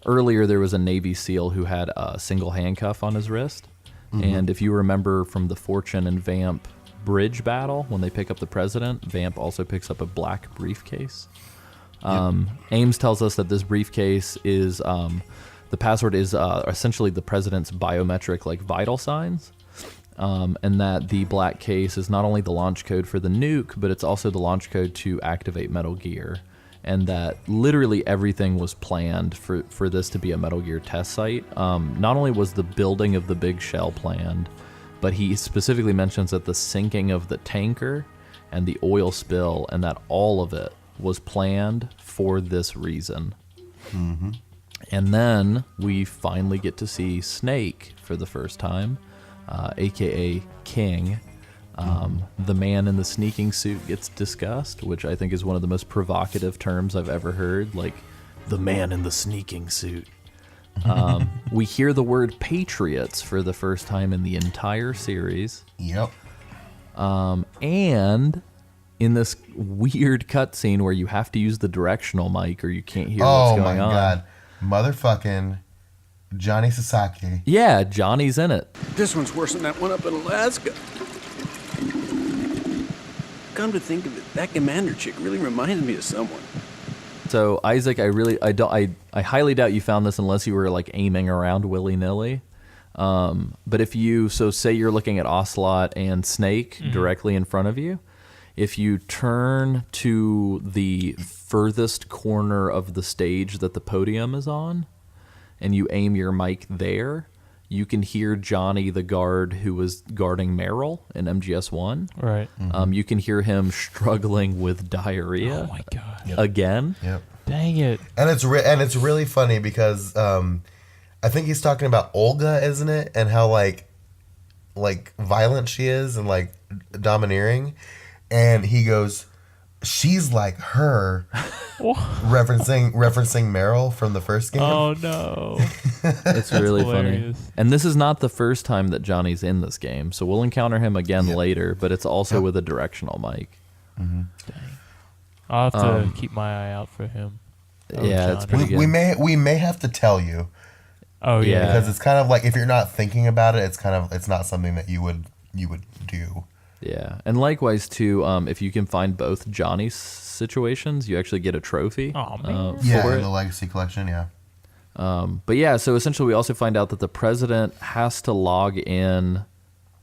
earlier there was a Navy SEAL who had a single handcuff on his wrist. And if you remember from the Fortune and Vamp bridge battle, when they pick up the president, Vamp also picks up a black briefcase. Ames tells us that this briefcase is, the password is essentially the president's biometric like vital signs. And that the black case is not only the launch code for the nuke, but it's also the launch code to activate Metal Gear. And that literally everything was planned for this to be a Metal Gear test site. Not only was the building of the big shell planned, but he specifically mentions that the sinking of the tanker and the oil spill, and that all of it was planned for this reason. And then we finally get to see Snake for the first time, aka King. The man in the sneaking suit gets discussed, which I think is one of the most provocative terms I've ever heard, like the man in the sneaking suit. We hear the word Patriots for the first time in the entire series. Yep. And in this weird cutscene where you have to use the directional mic or you can't hear what's going on. Oh my god. Motherfucking Johnny Sasaki. Yeah, Johnny's in it. This one's worse than that one up in Alaska. Come to think of it, that commander chick really reminded me of someone. So Isaac, I highly doubt you found this unless you were like aiming around willy-nilly. But if you, so say you're looking at Ocelot and Snake directly in front of you, if you turn to the furthest corner of the stage that the podium is on, and you aim your mic there, you can hear Johnny, the guard who was guarding Meryl in MGS1. Right. You can hear him struggling with diarrhea. Oh my god! Again. Yep. Dang it! And it's really funny because I think he's talking about Olga, isn't it? And how like violent she is and like domineering. And he goes, she's like her, referencing Meryl from the first game. Oh no. It's really funny. Hilarious. And this is not the first time that Johnny's in this game, so we'll encounter him again later, but it's also with a directional mic. Dang. I'll have to keep my eye out for him. Yeah, it's pretty good. We may have to tell you. Oh yeah. Because it's kind of like, if you're not thinking about it, it's not something that you would do. Yeah, and likewise too, if you can find both Johnny's situations, you actually get a trophy. Oh man. In the Legacy Collection, yeah. But yeah, so essentially we also find out that the president has to log in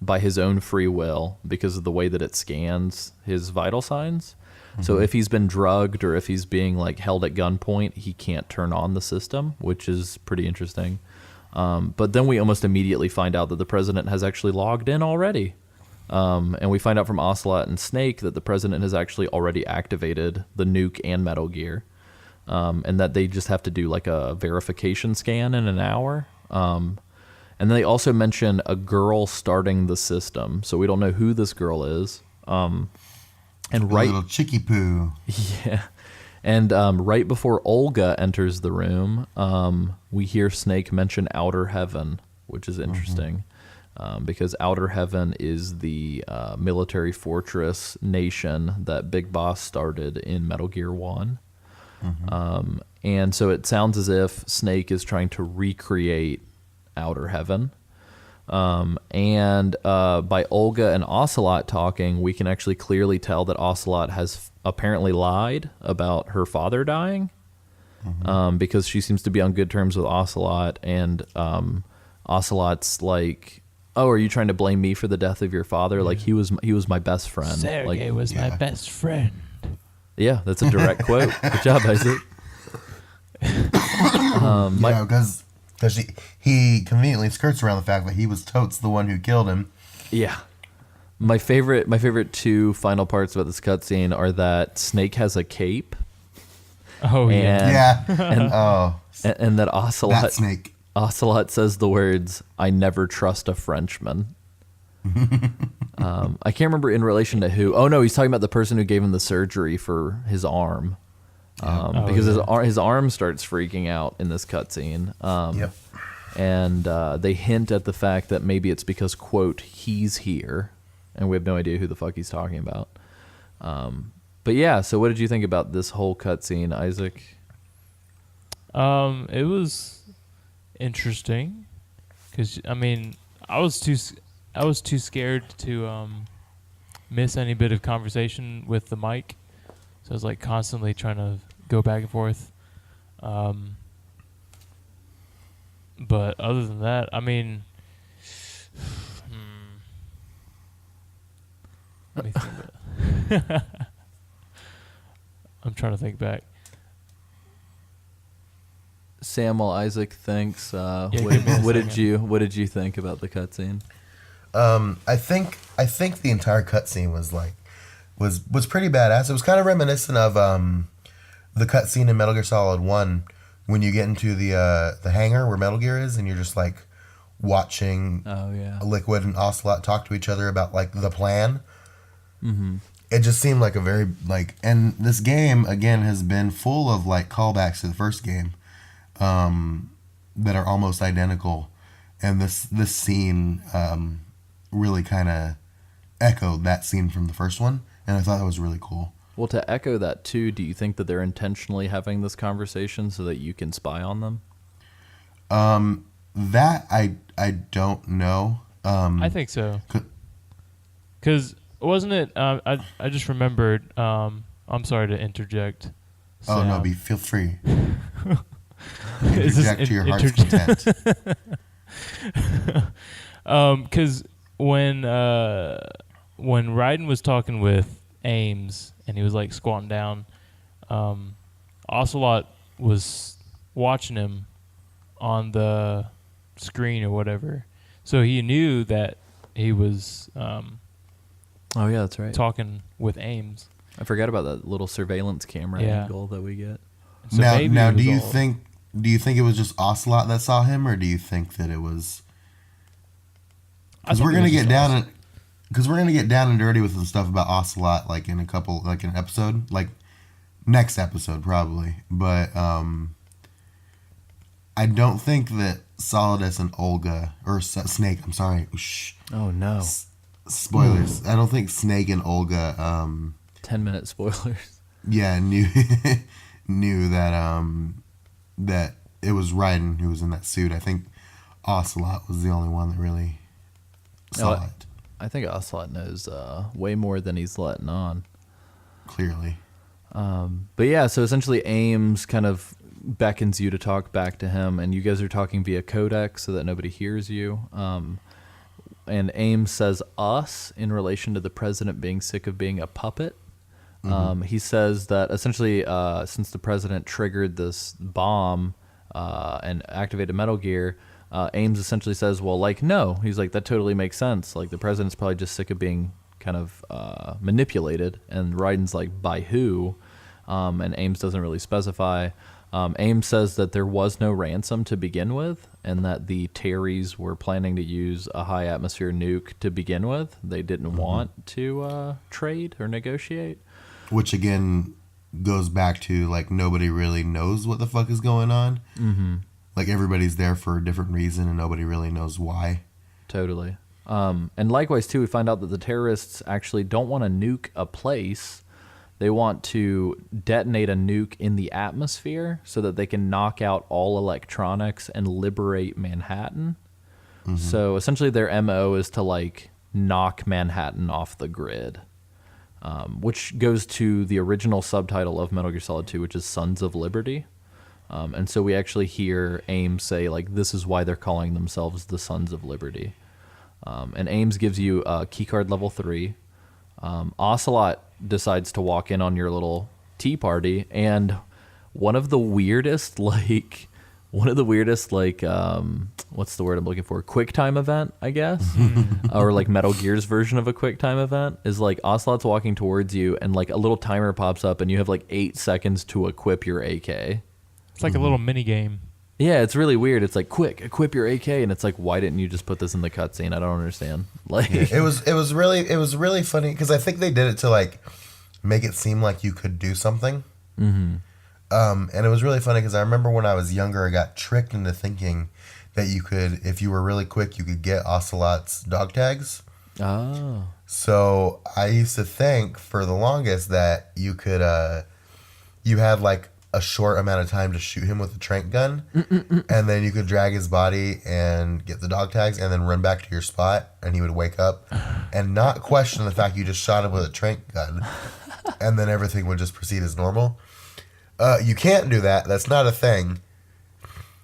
by his own free will because of the way that it scans his vital signs. So if he's been drugged or if he's being like held at gunpoint, he can't turn on the system, which is pretty interesting. But then we almost immediately find out that the president has actually logged in already. And we find out from Ocelot and Snake that the president has actually already activated the nuke and Metal Gear. And that they just have to do like a verification scan in an hour. And then they also mention a girl starting the system. So we don't know who this girl is. And little chicky poo. Yeah. And right before Olga enters the room, we hear Snake mention Outer Heaven, which is interesting. Because Outer Heaven is the military fortress nation that Big Boss started in Metal Gear 1. And so it sounds as if Snake is trying to recreate Outer Heaven. And by Olga and Ocelot talking, we can actually clearly tell that Ocelot has apparently lied about her father dying. Because she seems to be on good terms with Ocelot, and Ocelot's like, oh, are you trying to blame me for the death of your father? Like he was my best friend. Sergey was my best friend. Yeah, that's a direct quote. Good job, Isaac. Because he conveniently skirts around the fact that he was totes the one who killed him. Yeah. My favorite two final parts about this cutscene are that Snake has a cape. Oh yeah. And that Ocelot. That Snake. Ocelot says the words, "I never trust a Frenchman." I can't remember in relation to who. Oh no, he's talking about the person who gave him the surgery for his arm. Because his arm starts freaking out in this cutscene. and they hint at the fact that maybe it's because, quote, he's here, and we have no idea who the fuck he's talking about. But yeah, so what did you think about this whole cutscene, Isaac? It was interesting because I mean I was too scared to miss any bit of conversation with the mic, so I was like constantly trying to go back and forth. But other than that, I mean, let me think about it. I'm trying to think back. Sam, while Isaac thinks, give me a what did second. what did you think about the cutscene? I think the entire cutscene was pretty badass. It was kind of reminiscent of the cutscene in Metal Gear Solid 1 when you get into the hangar where Metal Gear is, and you're just like watching Liquid and Ocelot talk to each other about like the plan. Mm-hmm. It just seemed like a very and this game again has been full of like callbacks to the first game that are almost identical, and this scene really kind of echoed that scene from the first one, and I thought that was really cool. Well, to echo that too, do you think that they're intentionally having this conversation so that you can spy on them? That I don't know. I think so. Because wasn't it? I just remembered. I'm sorry to interject. Oh Sam. no, feel free. Is this Interject to your heart's content. Because when Raiden was talking with Ames and he was like squatting down, Ocelot was watching him on the screen or whatever, so he knew that he was Oh yeah, that's right. talking with Ames. I forgot about that little surveillance camera angle that we get. So now, maybe now it was do you all- think it was just Ocelot that saw him, or do you think that it was? I Because think we're it gonna was get just down Ocelot. because we're gonna get down and dirty with some stuff about Ocelot, like in an episode, like next episode probably. But I don't think that Solidus and Olga or Snake. I'm sorry. Shh. Oh no! Spoilers. I don't think Snake and Olga 10-minute spoilers. yeah, knew that that it was Raiden who was in that suit. I think Ocelot was the only one that really saw it I think Ocelot knows way more than he's letting on. clearly. But yeah, so essentially Ames kind of beckons you to talk back to him, and you guys are talking via codec so that nobody hears you. And Ames says us in relation to the president being sick of being a puppet. He says that essentially since the president triggered this bomb and activated Metal Gear, Ames essentially says, well, like, no. He's like, that totally makes sense. Like, the president's probably just sick of being kind of manipulated. And Raiden's like, by who? And Ames doesn't really specify. Ames says that there was no ransom to begin with, and that the Terrys were planning to use a high atmosphere nuke to begin with. They didn't want to trade or negotiate. Which again goes back to like nobody really knows what the fuck is going on. Mm-hmm. Like everybody's there for a different reason, and nobody really knows why. Totally. And likewise, too, we find out that the terrorists actually don't want to nuke a place. They want to detonate a nuke in the atmosphere so that they can knock out all electronics and liberate Manhattan. Mm-hmm. So essentially their MO is to like knock Manhattan off the grid, which goes to the original subtitle of Metal Gear Solid 2, which is Sons of Liberty. And so we actually hear Ames say, like, this is why they're calling themselves the Sons of Liberty. And Ames gives you a keycard level 3. Ocelot decides to walk in on your little tea party, and one of the weirdest, what's the word I'm looking for? QuickTime event, I guess? Or like Metal Gear's version of a QuickTime event is like Ocelot's walking towards you, and like a little timer pops up, and you have like 8 seconds to equip your AK. It's like a little mini game. Yeah, it's really weird. It's like, quick, equip your AK, and it's like, why didn't you just put this in the cutscene? I don't understand. Like, It was really funny because I think they did it to like make it seem like you could do something. Mm-hmm. And it was really funny because I remember when I was younger, I got tricked into thinking that you could, if you were really quick, you could get Ocelot's dog tags. Oh. So I used to think for the longest that you could, you had like a short amount of time to shoot him with a trank gun, and then you could drag his body and get the dog tags and then run back to your spot, and he would wake up and not question the fact you just shot him with a trank gun, and then everything would just proceed as normal. You can't do that. That's not a thing.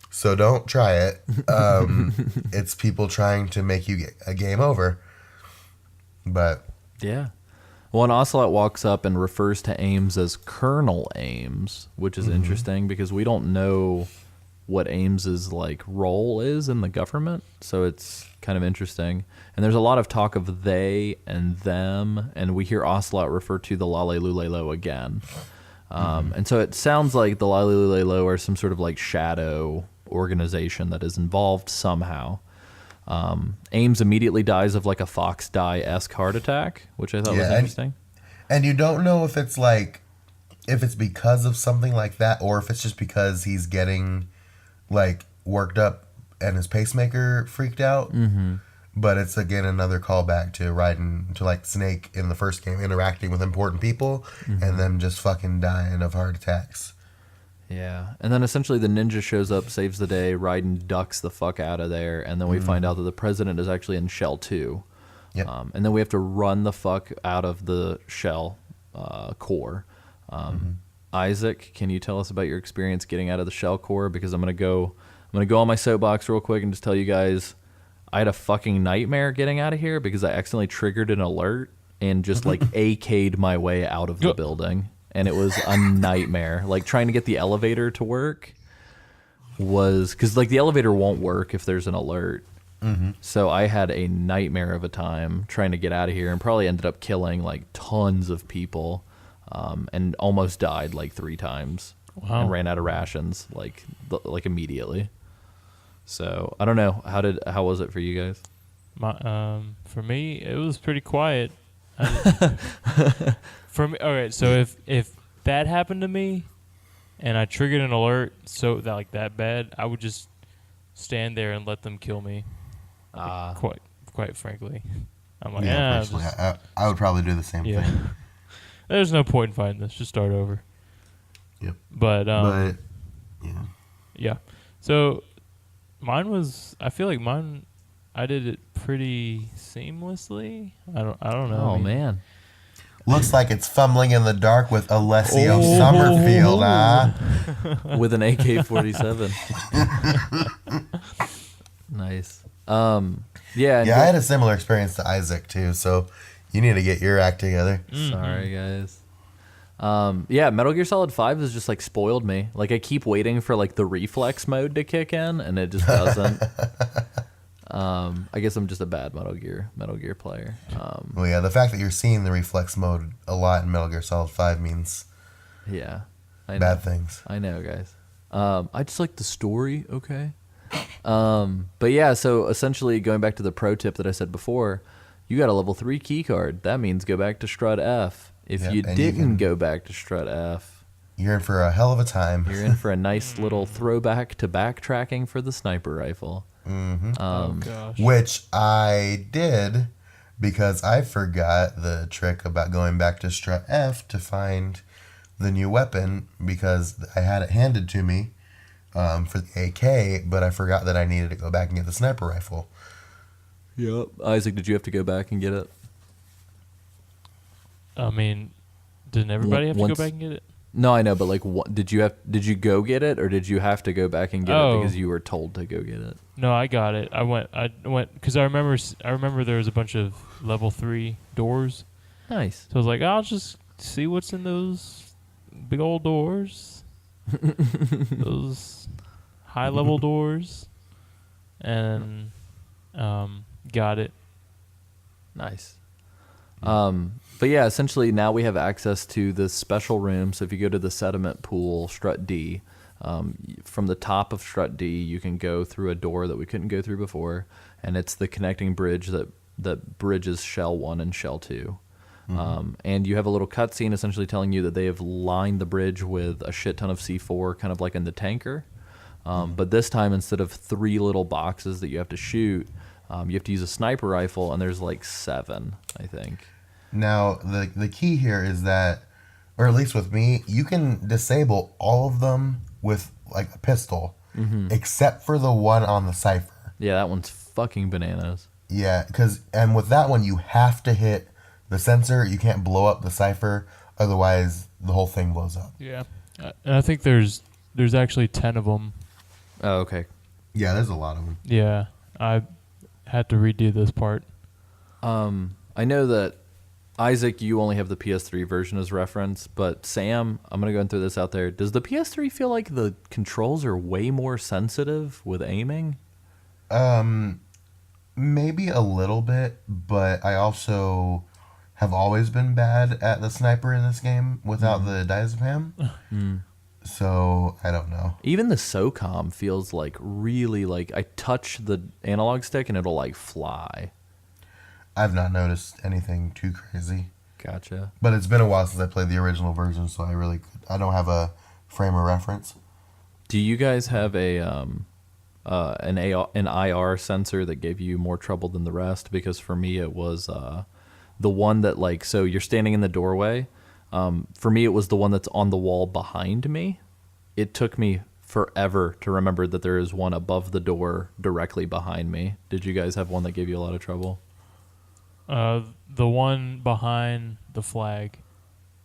So don't try it. It's people trying to make you get a game over. But Yeah. Well, an Ocelot walks up and refers to Ames as Colonel Ames, which is interesting because we don't know what Ames's like role is in the government, so it's kind of interesting. And there's a lot of talk of they and them, and we hear Ocelot refer to the Lale Lulelo again. And so it sounds like the Lale Lulelo are some sort of like shadow organization that is involved somehow. Ames immediately dies of like a fox die-esque heart attack, which I thought was interesting. And you don't know if it's like, if it's because of something like that, or if it's just because he's getting like worked up and his pacemaker freaked out. But it's again another callback to Raiden, to like Snake in the first game interacting with important people and them just fucking dying of heart attacks. Yeah, and then essentially the ninja shows up, saves the day, Raiden ducks the fuck out of there, and then we find out that the president is actually in Shell 2. Yep. And then we have to run the fuck out of the Shell core. Isaac, can you tell us about your experience getting out of the Shell core? Because I'm gonna go on my soapbox real quick and just tell you guys, I had a fucking nightmare getting out of here because I accidentally triggered an alert and just like AK'd my way out of the building. And it was a nightmare. Like trying to get the elevator to work was, because like the elevator won't work if there's an alert. So I had a nightmare of a time trying to get out of here, and probably ended up killing like tons of people, and almost died like 3 times. Wow. And ran out of rations like immediately. So I don't know, how was it for you guys? For me, it was pretty quiet. For me, okay, so if that happened to me, and I triggered an alert so that like that bad, I would just stand there and let them kill me. Quite frankly, I'm like, Personally, I would probably do the same thing. There's no point in fighting this. Just start over. Yep. But yeah. yeah. So mine was. I feel like mine. I did it pretty seamlessly. I don't know. Oh man. Looks like it's fumbling in the dark with Alessio Summerfield, with an AK-47. Nice. Yeah. I had a similar experience to Isaac too, so you need to get your act together. Sorry, guys. Yeah, Metal Gear Solid 5 has just like spoiled me. Like I keep waiting for like the reflex mode to kick in, and it just doesn't. I guess I'm just a bad Metal Gear player. Well, yeah, the fact that you're seeing the reflex mode a lot in Metal Gear Solid 5 means yeah, I know. bad things. I know, guys. I just like the story, okay? But yeah, so essentially going back to the pro tip that I said before, you got a level 3 key card. That means go back to Strut F. If you didn't go back to Strut F, you're in for a hell of a time. You're in for a nice little throwback to backtracking for the sniper rifle. Oh gosh. Which I did because I forgot the trick about going back to Strut F to find the new weapon, because I had it handed to me for the AK, but I forgot that I needed to go back and get the sniper rifle. Yep. Isaac, did you have to go back and get it? I mean, didn't everybody have to go back and get it? No, I know, but like, what, did you go get it, or did you have to go back and get it because you were told to go get it? No, I got it. I went because I remember there was a bunch of level 3 doors. Nice. So I was like, I'll just see what's in those big old doors, those high level doors, and got it. Nice. But yeah, essentially now we have access to this special room. So if you go to the sediment pool, Strut D, from the top of Strut D, you can go through a door that we couldn't go through before, and it's the connecting bridge that bridges Shell 1 and Shell 2. And you have a little cutscene essentially telling you that they have lined the bridge with a shit ton of C4, kind of like in the tanker. But this time, instead of 3 little boxes that you have to shoot, you have to use a sniper rifle, and there's like 7, I think. Now, the key here is that, or at least with me, you can disable all of them with like a pistol, except for the one on the cipher. Yeah, that one's fucking bananas. Yeah, and with that one, you have to hit the sensor. You can't blow up the cipher, otherwise the whole thing blows up. Yeah, and I think there's actually 10 of them. Oh, okay. Yeah, there's a lot of them. Yeah, I had to redo this part. I know that, Isaac, you only have the PS3 version as reference, but Sam, I'm going to go and throw this out there. Does the PS3 feel like the controls are way more sensitive with aiming? Maybe a little bit, but I also have always been bad at the sniper in this game without the diazepam. So, I don't know. Even the SOCOM feels like really like I touch the analog stick and it'll like fly. I've not noticed anything too crazy. Gotcha. But it's been a while since I played the original version, so I don't have a frame of reference. Do you guys have an IR sensor that gave you more trouble than the rest? Because for me, it was the one that like, so you're standing in the doorway. For me, it was the one that's on the wall behind me. It took me forever to remember that there is one above the door directly behind me. Did you guys have one that gave you a lot of trouble? The one behind the flag.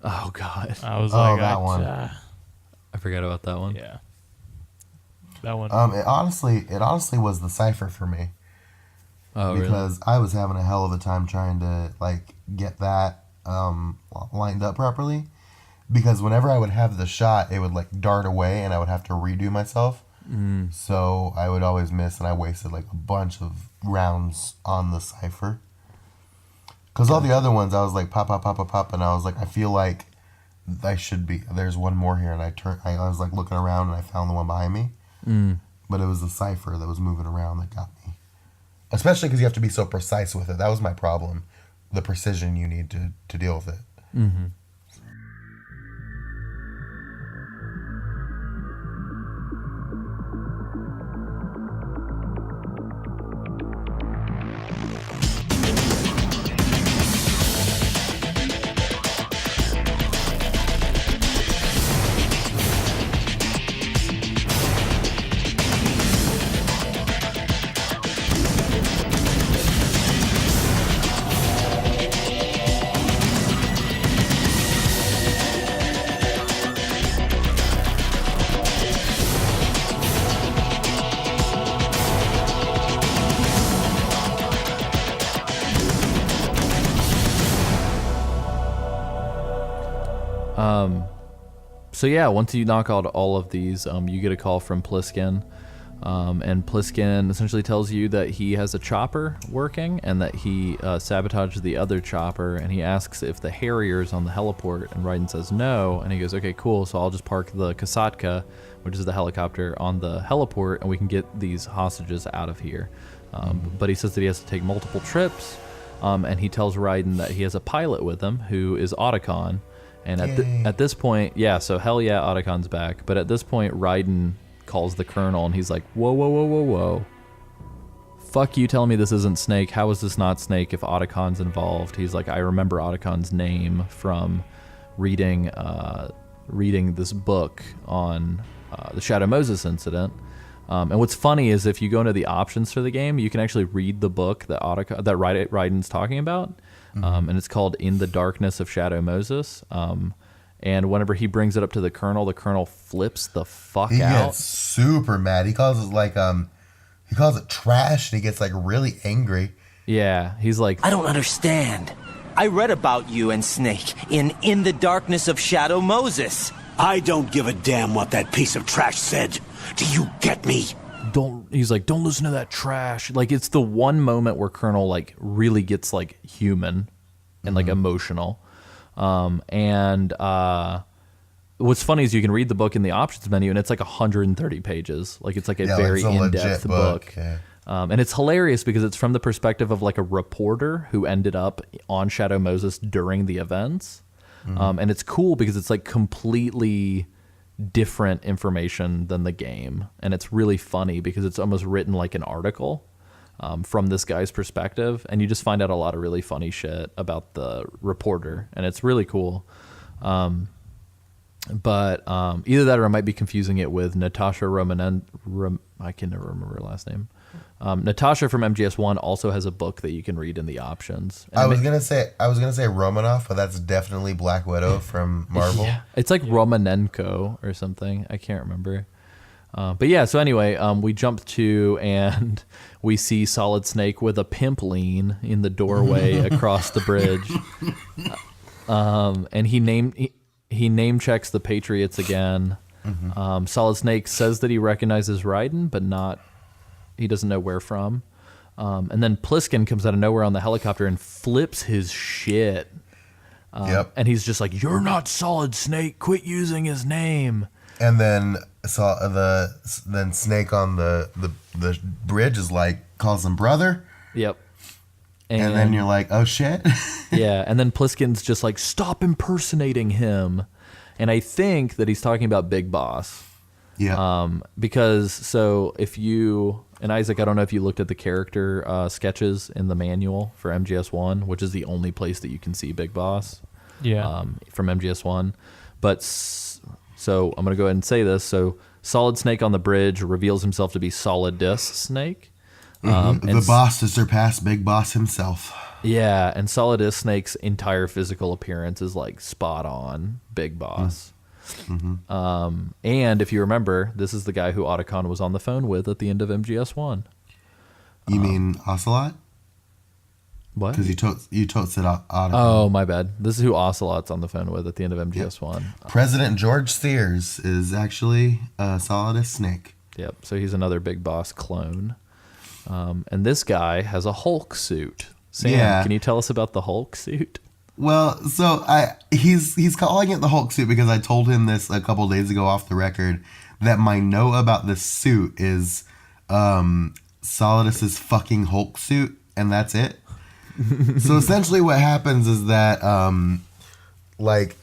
Oh, God. I was that one. I forgot about that one. Yeah. That one. It honestly was the cipher for me. Oh, because I was having a hell of a time trying to like get that lined up properly. Because whenever I would have the shot, it would like dart away, and I would have to redo myself. So I would always miss, and I wasted like a bunch of rounds on the cipher. Because all the other ones, I was like pop, pop, pop, pop, pop, and I was like, I feel like I should be. There's one more here, and I was like looking around, and I found the one behind me. But it was the cipher that was moving around that got me. Especially because you have to be so precise with it. That was my problem. The precision you need to deal with it. So yeah, once you knock out all of these, you get a call from Pliskin, and Pliskin essentially tells you that he has a chopper working and that he sabotaged the other chopper, and he asks if the Harrier's on the heliport, and Raiden says no, and he goes, okay, cool, so I'll just park the Kasatka, which is the helicopter, on the heliport, and we can get these hostages out of here. But he says that he has to take multiple trips, and he tells Raiden that he has a pilot with him who is Otacon. And at this point, yeah, so hell yeah, Otacon's back. But at this point, Raiden calls the Colonel, and he's like, whoa, whoa, whoa, whoa, whoa. Fuck you telling me this isn't Snake. How is this not Snake if Otacon's involved? He's like, I remember Otacon's name from reading this book on the Shadow Moses incident. And what's funny is if you go into the options for the game, you can actually read the book that Raiden's talking about. And it's called In the Darkness of Shadow Moses. And whenever he brings it up to the Colonel flips the fuck out. He gets super mad. He calls it trash, and he gets like really angry. Yeah, he's like, I don't understand. I read about you and Snake in the Darkness of Shadow Moses. I don't give a damn what that piece of trash said. Do you get me? He's like, don't listen to that trash. Like, it's the one moment where Colonel like really gets like human and like emotional. And what's funny is you can read the book in the options menu, and it's like 130 pages. Like, it's like a very in-depth book. Yeah. And it's hilarious because it's from the perspective of like a reporter who ended up on Shadow Moses during the events. And it's cool because it's like completely different information than the game, and it's really funny because it's almost written like an article from this guy's perspective, and you just find out a lot of really funny shit about the reporter, and it's really cool. But either that or I might be confusing it with Natasha I can never remember her last name. Natasha from MGS1 also has a book that you can read in the options. And I was gonna say Romanoff, but that's definitely Black Widow from Marvel. Yeah. It's like Romanenko or something. I can't remember. But yeah, so anyway, we jump to and we see Solid Snake with a pimp lean in the doorway across the bridge. And he name checks the Patriots again. Solid Snake says that he recognizes Raiden, but he doesn't know where from. And then Pliskin comes out of nowhere on the helicopter and flips his shit. And he's just like, "You're not Solid Snake. Quit using his name." And then Snake on the bridge is like, calls him brother. Yep. And then you're like, oh shit. Yeah. And then Pliskin's just like, "Stop impersonating him." And I think that he's talking about Big Boss. Yeah. Because so if you, and Isaac, I don't know if you looked at the character sketches in the manual for MGS1, which is the only place that you can see Big Boss. Yeah. From MGS1. But so I'm going to go ahead and say this. So Solid Snake on the bridge reveals himself to be Solid Disc Snake. The boss to surpass Big Boss himself. Yeah, and Solid Disc Snake's entire physical appearance is like spot on Big Boss. And if you remember, this is the guy who Otacon was on the phone with at the end of MGS1. You mean Ocelot? What? Because you totes said Otacon. Oh, my bad. This is who Ocelot's on the phone with at the end of MGS1. President George Sears is actually Solid as Snake. Yep, so he's another Big Boss clone. And this guy has a Hulk suit. Sam, can you tell us about the Hulk suit? Well, so he's calling it the Hulk suit because I told him this a couple days ago off the record that my note about this suit is Solidus's fucking Hulk suit, and that's it. So essentially what happens is that like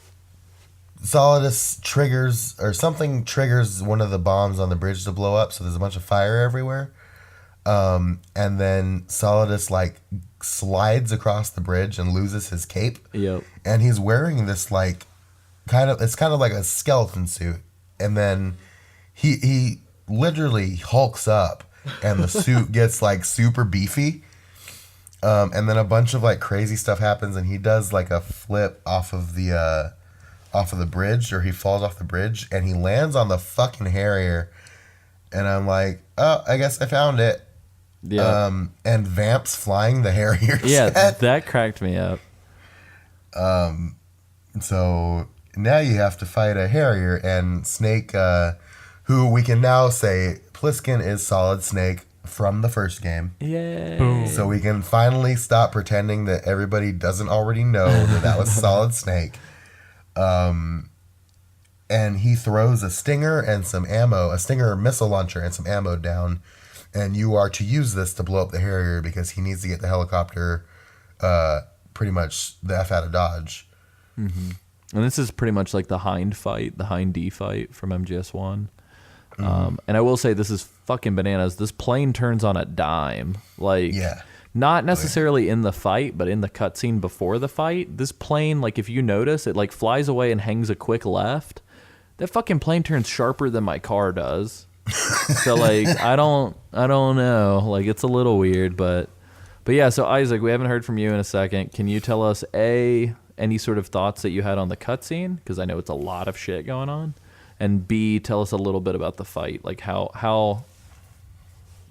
Solidus triggers or something triggers one of the bombs on the bridge to blow up, so there's a bunch of fire everywhere. And then Solidus like slides across the bridge and loses his cape. Yep. And he's wearing this like it's kind of like a skeleton suit. And then he literally hulks up and the suit gets like super beefy. And then a bunch of like crazy stuff happens and he does like a flip off of the bridge, or he falls off the bridge and he lands on the fucking Harrier. And I'm like, oh, I guess I found it. Yeah. And Vamp's flying the Harrier Yeah, set. that cracked me up. So now you have to fight a Harrier, and Snake, who we can now say Pliskin is Solid Snake from the first game. Yay. Boom. So we can finally stop pretending that everybody doesn't already know that was Solid Snake. And he throws a stinger and some ammo, a stinger missile launcher and some ammo down. And you are to use this to blow up the Harrier because he needs to get the helicopter pretty much the F out of Dodge. Mm-hmm. And this is pretty much like the Hind fight, the Hind D fight from MGS1. And I will say this is fucking bananas. This plane turns on a dime. Like, not necessarily in the fight, but in the cutscene before the fight. This plane, like if you notice, it like flies away and hangs a quick left. That fucking plane turns sharper than my car does. So like I don't know, like it's a little weird, but yeah. So Isaac, we haven't heard from you in a second. Can you tell us any sort of thoughts that you had on the cutscene, because I know it's a lot of shit going on, and B, tell us a little bit about the fight, like how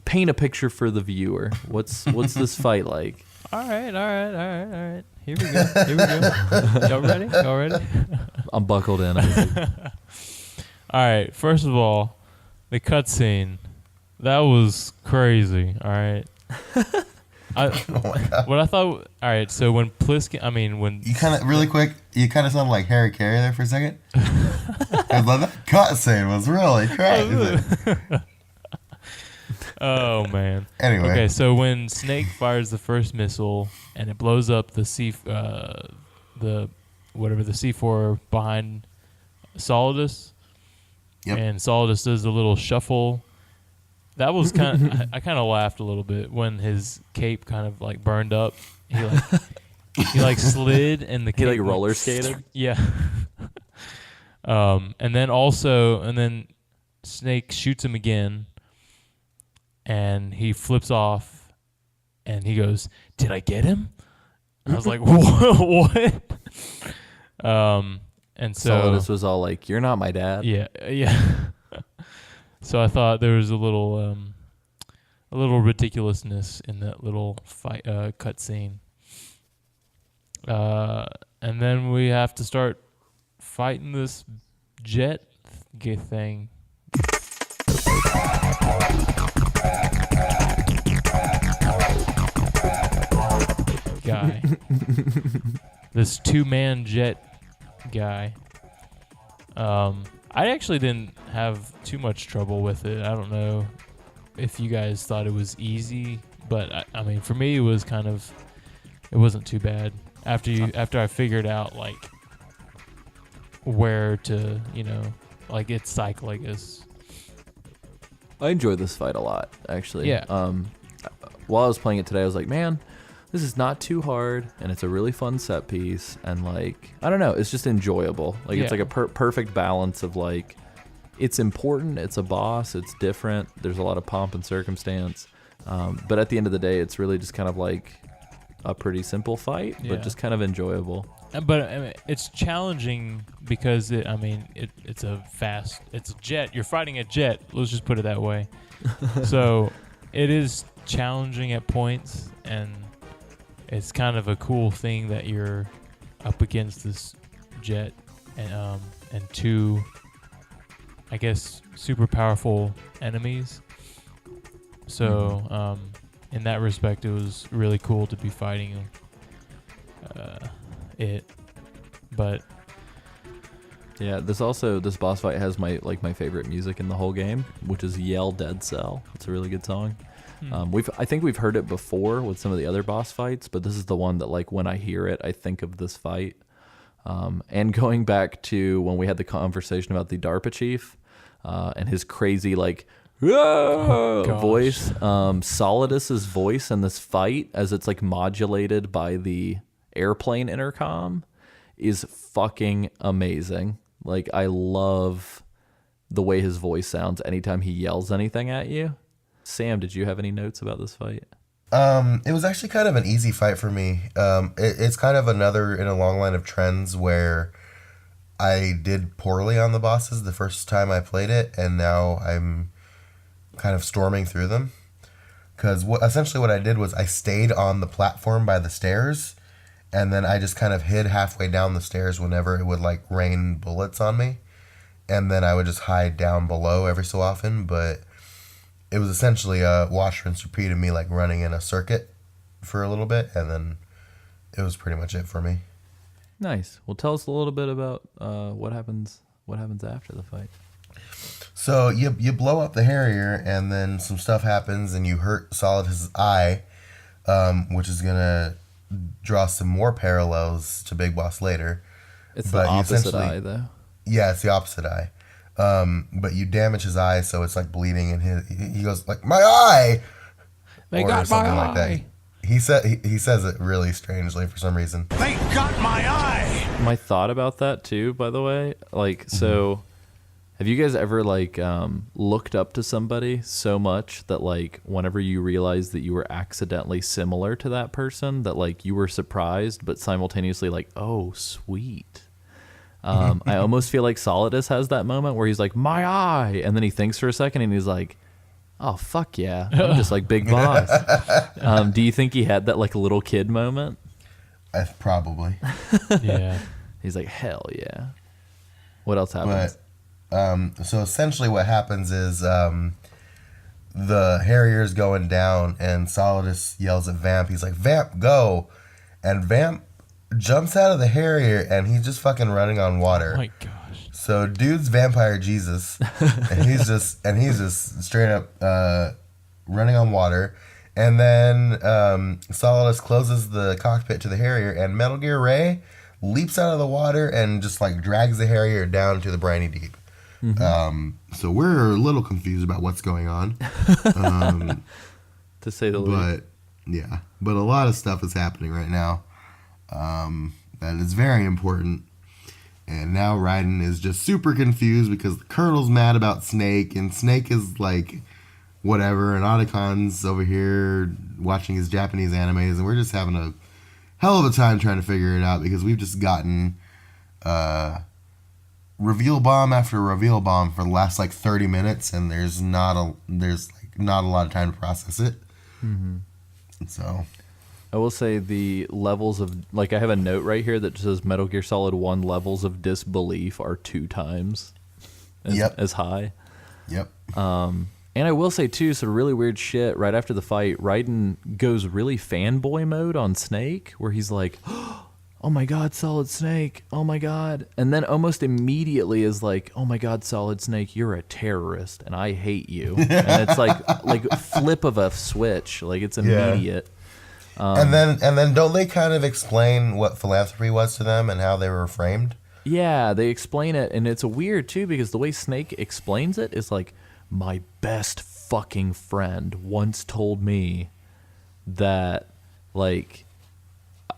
paint a picture for the viewer. What's this fight like? All right. Here we go. Y'all ready? I'm buckled in. Isaac. All right. First of all, the cutscene, that was crazy. All right. What I thought. All right. So when Pliskin, when you kind of really quick, you kind of sound like Harry Carey there for a second. I love that cutscene was really crazy. Oh man. Anyway. Okay. So when Snake fires the first missile and it blows up the C4 behind Solidus. Yep. And Solidus does a little shuffle. That was kind of I kind of laughed a little bit when his cape kind of like burned up. He like slid and the He cape like roller skated. Yeah. And then Snake shoots him again, and he flips off, and he goes, "Did I get him?" And I was like, "What?" And so Solidus was all like, "You're not my dad." yeah. So I thought there was a little ridiculousness in that little fight cut scene. And then we have to start fighting this jet thing. Guy. This 2-man jet guy. I actually didn't have too much trouble with it. I don't know if you guys thought it was easy, but I mean, for me, it wasn't too bad. After I figured out like where to, like its cycle, I guess. I enjoyed this fight a lot, actually. Yeah. While I was playing it today, I was like, man, this is not too hard, and it's a really fun set piece, and like, I don't know, it's just enjoyable. Like, it's like a perfect balance of like, it's important, it's a boss, it's different, there's a lot of pomp and circumstance, but at the end of the day, it's really just kind of like a pretty simple fight, but just kind of enjoyable. But I mean, it's challenging because it's a jet. You're fighting a jet. Let's just put it that way. So it is challenging at points, and it's kind of a cool thing that you're up against this jet and two, I guess, super powerful enemies. So in that respect, it was really cool to be fighting it. But yeah, this boss fight has my favorite music in the whole game, which is Yell Dead Cell. It's a really good song. I think we've heard it before with some of the other boss fights, but this is the one that like when I hear it, I think of this fight. And going back to when we had the conversation about the DARPA chief and his crazy like voice, Solidus's voice in this fight as it's like modulated by the airplane intercom is fucking amazing. Like, I love the way his voice sounds anytime he yells anything at you. Sam, did you have any notes about this fight? It was actually kind of an easy fight for me. It's kind of another in a long line of trends where I did poorly on the bosses the first time I played it, and now I'm kind of storming through them. Because essentially what I did was I stayed on the platform by the stairs, and then I just kind of hid halfway down the stairs whenever it would like rain bullets on me. And then I would just hide down below every so often. But it was essentially a wash, rinse, repeat of me like running in a circuit for a little bit. And then it was pretty much it for me. Nice. Well, tell us a little bit about what happens after the fight. So you blow up the Harrier, and then some stuff happens, and you hurt Solidus' eye, which is going to draw some more parallels to Big Boss later. It's the opposite eye, though. Yeah, it's the opposite eye. But you damage his eye, so it's like bleeding, and he goes like, "My eye!" They got my eye. Like that. He says it really strangely for some reason. They got my eye! My thought about that too, by the way, like, so have you guys ever like looked up to somebody so much that like whenever you realized that you were accidentally similar to that person, that like you were surprised but simultaneously like, oh sweet. I almost feel like Solidus has that moment where he's like, my eye, and then he thinks for a second and he's like, oh fuck yeah, I'm just like Big Boss. Do you think he had that like little kid moment? Probably. Yeah. He's like, hell yeah. What else happens? So essentially what happens is the Harrier's going down, and Solidus yells at Vamp. He's like, Vamp, go! And Vamp jumps out of the Harrier, and he's just fucking running on water. Oh my gosh. So dude's vampire Jesus, and he's just straight up running on water. And then Solidus closes the cockpit to the Harrier, and Metal Gear Ray leaps out of the water and just like drags the Harrier down to the briny deep. So we're a little confused about what's going on. To say the least. But a lot of stuff is happening right now that is very important. And now Raiden is just super confused because the Colonel's mad about Snake, and Snake is like, whatever, and Otacon's over here watching his Japanese animes, and we're just having a hell of a time trying to figure it out because we've just gotten reveal bomb after reveal bomb for the last like 30 minutes, and there's not a lot of time to process it. So I will say the levels of, like, I have a note right here that says Metal Gear Solid 1 levels of disbelief are 2 times as high. Yep. And I will say, too, some really weird shit right after the fight. Raiden goes really fanboy mode on Snake, where he's like, oh my God, Solid Snake, oh my God. And then almost immediately is like, oh my God, Solid Snake, you're a terrorist, and I hate you. And it's like flip of a switch. Like, it's immediate. And then don't they kind of explain what philanthropy was to them and how they were framed? Yeah, they explain it, and it's weird, too, because the way Snake explains it is like, my best fucking friend once told me that, like,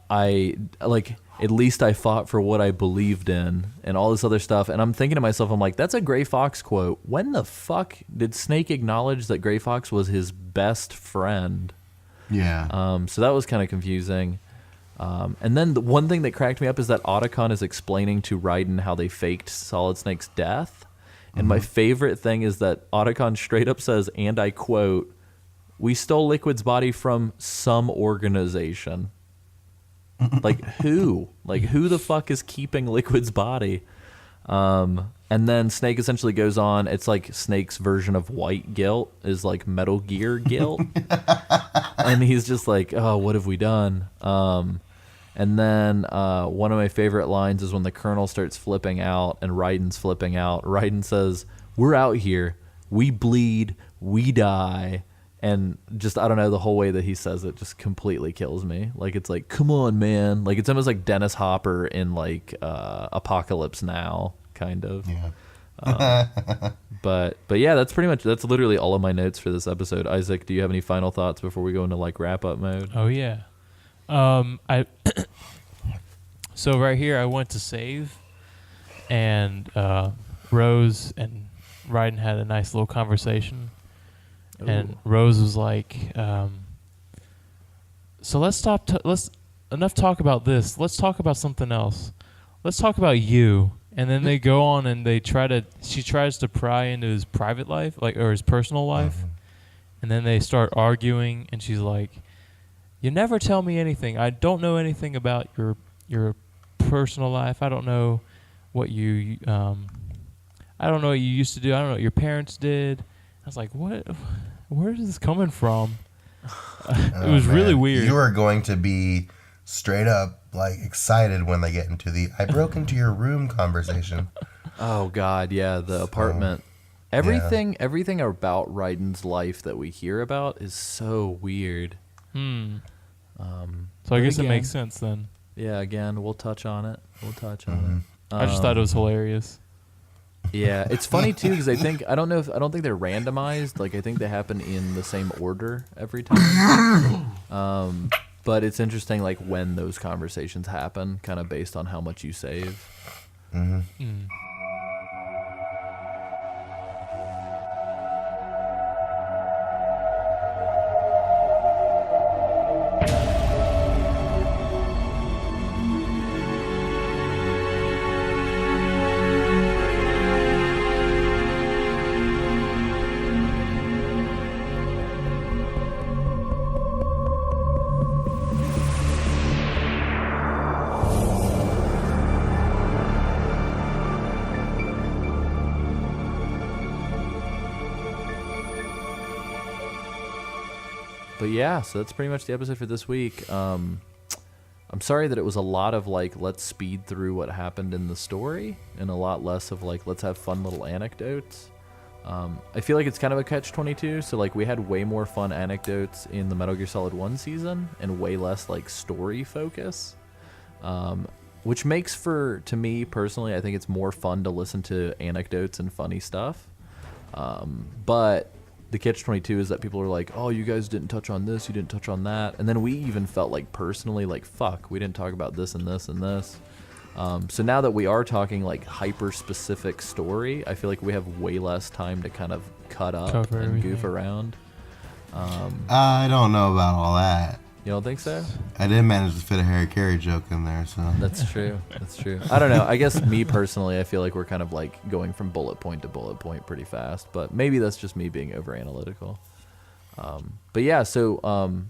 at least I fought for what I believed in and all this other stuff. And I'm thinking to myself, I'm like, that's a Gray Fox quote. When the fuck did Snake acknowledge that Gray Fox was his best friend? Yeah. So that was kind of confusing. And then the one thing that cracked me up is that Otacon is explaining to Raiden how they faked Solid Snake's death. And my favorite thing is that Otacon straight up says, and I quote, "We stole Liquid's body from some organization." Like, who? Like, who the fuck is keeping Liquid's body? And then Snake essentially goes on, it's like Snake's version of white guilt is like Metal Gear guilt. And he's just like, oh, what have we done? And then one of my favorite lines is when the Colonel starts flipping out and Raiden's flipping out. Raiden says, we're out here. We bleed. We die. And just, I don't know, the whole way that he says it just completely kills me. Like, it's like, come on, man. Like, it's almost like Dennis Hopper in, like, Apocalypse Now, kind of. Yeah. But yeah, that's literally all of my notes for this episode. Isaac, do you have any final thoughts before we go into, like, wrap-up mode? Oh, yeah. So right here, I went to save, and Rose and Raiden had a nice little conversation. Ooh. And Rose was like, so let's stop. Let's enough talk about this. Let's talk about something else. Let's talk about you. And then they go on and she tries to pry into his private life, or his personal life. Mm-hmm. And then they start arguing, and she's like, you never tell me anything. I don't know anything about your personal life. I don't know what you used to do. I don't know what your parents did. I was like, what? Where is this coming from? It was really weird. You are going to be straight up like excited when they get into the I broke into your room conversation. Oh God, yeah, the apartment. Everything about Raiden's life that we hear about is so weird. So I guess it makes sense then. Yeah, again, we'll touch on it. I just thought it was hilarious. Yeah, it's funny too because I don't think they're randomized. Like, I think they happen in the same order every time. But it's interesting, like, when those conversations happen, kind of based on how much you save. Mm-hmm. But yeah, so that's pretty much the episode for this week. I'm sorry that it was a lot of, like, let's speed through what happened in the story and a lot less of, like, let's have fun little anecdotes. I feel like it's kind of a catch-22, so, like, we had way more fun anecdotes in the Metal Gear Solid 1 season and way less, like, story focus. which makes for, to me personally, I think it's more fun to listen to anecdotes and funny stuff. But the catch-22 is that people are like, oh, you guys didn't touch on this, you didn't touch on that. And then we even felt like personally like, fuck, we didn't talk about this and this and this. So now that we are talking like hyper-specific story, I feel like we have way less time to kind of cut up Cover and everything. goof around. I don't know about all that. You don't think so? I did manage to fit a Harry Carey joke in there, so. That's true. That's true. I don't know. I guess me personally, I feel like we're kind of like going from bullet point to bullet point pretty fast, but maybe that's just me being over analytical. But yeah, so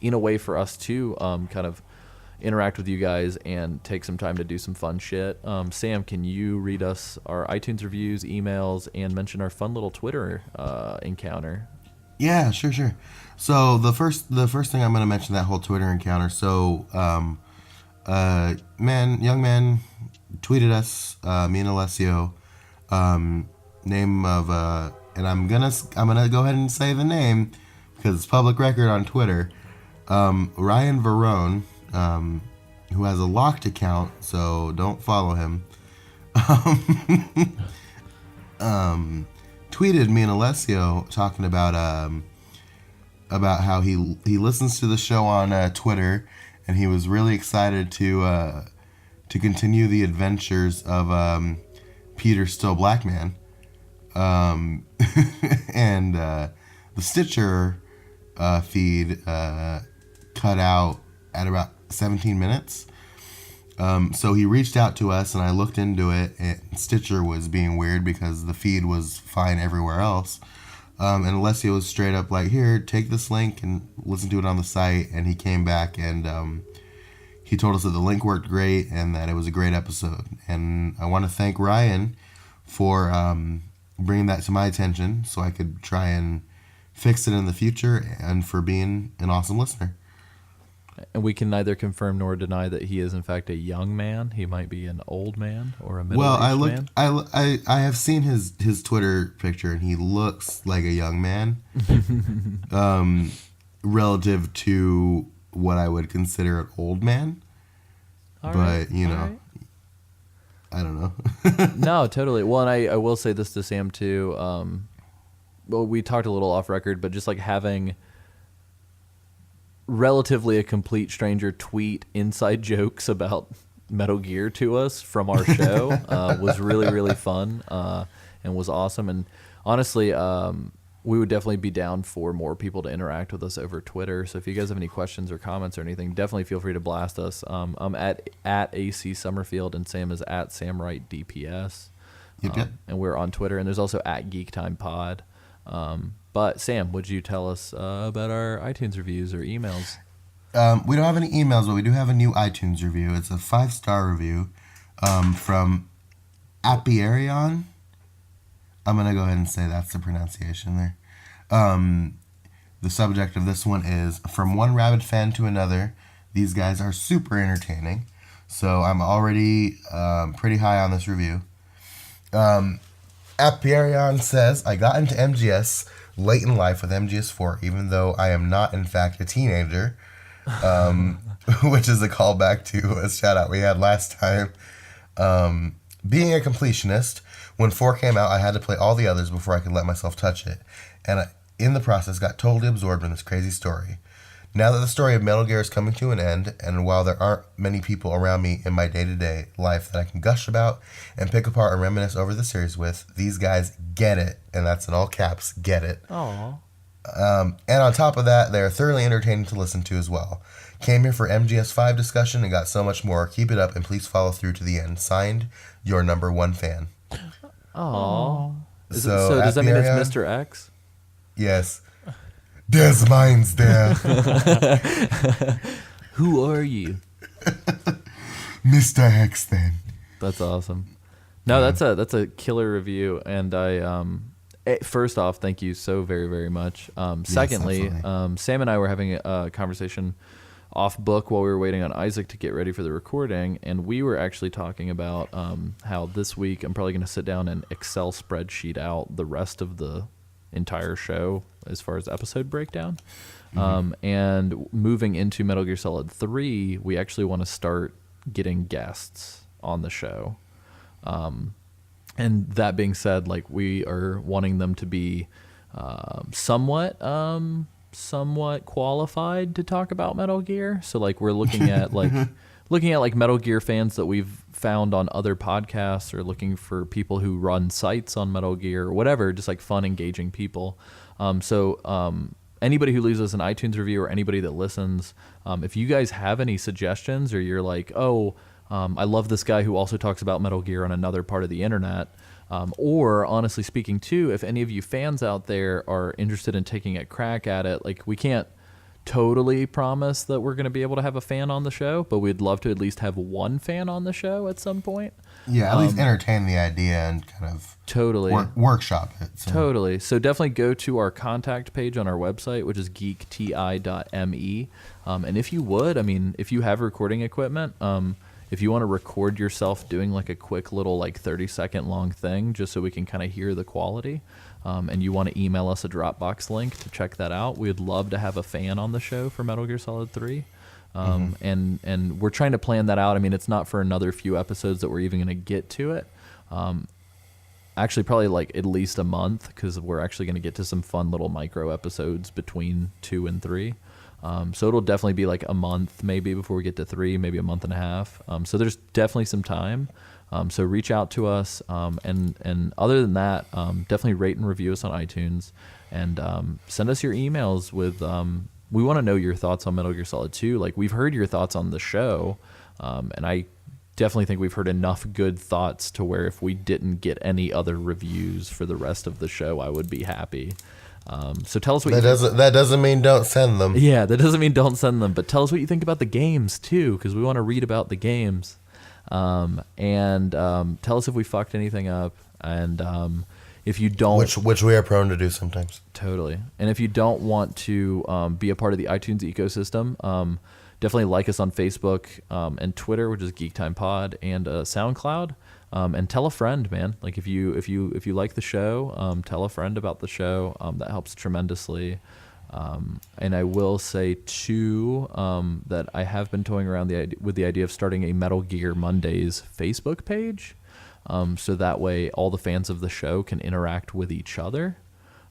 in a way for us to kind of interact with you guys and take some time to do some fun shit. Sam, can you read us our iTunes reviews, emails, and mention our fun little Twitter encounter? Yeah, sure. So the first thing I'm going to mention, that whole Twitter encounter. So, young man tweeted us, me and Alessio, name of, and I'm gonna go ahead and say the name because it's public record on Twitter. Ryan Verone, who has a locked account, so don't follow him. Tweeted me and Alessio talking about how he listens to the show on Twitter, and he was really excited to continue the adventures of Peter Still Black Man, and the Stitcher feed cut out at about 17 minutes. So he reached out to us, and I looked into it, and Stitcher was being weird because the feed was fine everywhere else. And Alessio was straight up like, here, take this link and listen to it on the site. And he came back and he told us that the link worked great and that it was a great episode. And I want to thank Ryan for bringing that to my attention so I could try and fix it in the future, and for being an awesome listener. And we can neither confirm nor deny that he is in fact a young man. He might be an old man or a middle-aged man. I have seen his Twitter picture, and he looks like a young man, relative to what I would consider an old man. All but right, you know, right. I don't know. No, totally. Well, and I will say this to Sam too. Well, we talked a little off record, but just like having relatively a complete stranger tweet inside jokes about Metal Gear to us from our show was really, really fun and was awesome. And honestly, we would definitely be down for more people to interact with us over Twitter. So if you guys have any questions or comments or anything, definitely feel free to blast us. I'm at AC Summerfield, and Sam is at SamWrightDPS. Yep. And we're on Twitter, and there's also at GeekTimePod. But Sam, would you tell us about our iTunes reviews or emails? We don't have any emails, but we do have a new iTunes review. It's a 5-star review from Apiarion. I'm going to go ahead and say that's the pronunciation there. The subject of this one is, from one rabid fan to another, these guys are super entertaining. So I'm already pretty high on this review. Apiarion says, I got into MGS late in life with MGS4, even though I am not, in fact, a teenager, which is a callback to a shout-out we had last time. Being a completionist, when 4 came out, I had to play all the others before I could let myself touch it, and I, in the process, got totally absorbed in this crazy story. Now that the story of Metal Gear is coming to an end, and while there aren't many people around me in my day-to-day life that I can gush about and pick apart and reminisce over the series with, these guys get it, and that's in all caps, get it. Aww. And on top of that, they are thoroughly entertaining to listen to as well. Came here for MGS5 discussion and got so much more. Keep it up, and please follow through to the end. Signed, your number 1 fan. Aww. So does that mean it's Apiarion? Mr. X? Yes. There's mines there. Who are you? Mr. X, then. That's awesome. No, that's a killer review, and first off, thank you so very, very much. Secondly, absolutely. Sam and I were having a conversation off book while we were waiting on Isaac to get ready for the recording, and we were actually talking about how this week I'm probably going to sit down and Excel spreadsheet out the rest of the entire show as far as episode breakdown. And moving into Metal Gear Solid 3, we actually want to start getting guests on the show. And that being said, like, we are wanting them to be somewhat qualified to talk about Metal Gear. So like we're looking at like Metal Gear fans that we've found on other podcasts, or looking for people who run sites on Metal Gear or whatever, just like fun, engaging people. So anybody who leaves us an iTunes review, or anybody that listens, if you guys have any suggestions, or you're like, I love this guy who also talks about Metal Gear on another part of the internet. Or honestly speaking too, if any of you fans out there are interested in taking a crack at it, like, we can't totally promise that we're going to be able to have a fan on the show, but we'd love to at least have one fan on the show at some point. Yeah, at least entertain the idea and kind of totally workshop it. So. Totally. So definitely go to our contact page on our website, which is geekti.me. And if you would, I mean, if you have recording equipment, if you want to record yourself doing like a quick little like 30-second long thing, just so we can kind of hear the quality, and you want to email us a Dropbox link to check that out, we'd love to have a fan on the show for Metal Gear Solid 3. And we're trying to plan that out. I mean, it's not for another few episodes that we're even going to get to it. Actually, probably like at least a month, because we're actually going to get to some fun little micro episodes between 2 and 3. So it'll definitely be like a month maybe before we get to 3, maybe a month and a half. So there's definitely some time. So reach out to us. And other than that, definitely rate and review us on iTunes, and send us your emails with, we want to know your thoughts on Metal Gear Solid 2. Like, we've heard your thoughts on the show, and I definitely think we've heard enough good thoughts to where if we didn't get any other reviews for the rest of the show, I would be happy. So tell us what that doesn't mean don't send them. Yeah, that doesn't mean don't send them, but tell us what you think about the games too, because we want to read about the games. And tell us if we fucked anything up, and if you don't, which we are prone to do sometimes. Totally. And if you don't want to be a part of the iTunes ecosystem, definitely like us on Facebook and Twitter, which is Geek Time Pod, and SoundCloud. And tell a friend, man. Like, if you like the show, tell a friend about the show. That helps tremendously. And I will say too, that I have been toying around with the idea of starting a Metal Gear Mondays Facebook page. So that way all the fans of the show can interact with each other.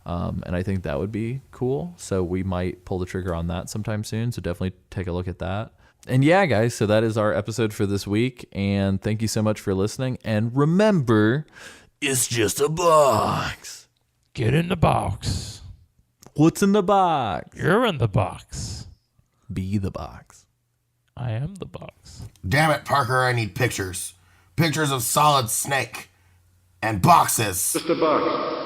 And I think that would be cool. So we might pull the trigger on that sometime soon. So definitely take a look at that. And yeah, guys, so that is our episode for this week. And thank you so much for listening. And remember, it's just a box. Get in the box. What's in the box? You're in the box. Be the box. I am the box. Damn it, Parker, I need pictures. Pictures of Solid Snake. And boxes. Just a box.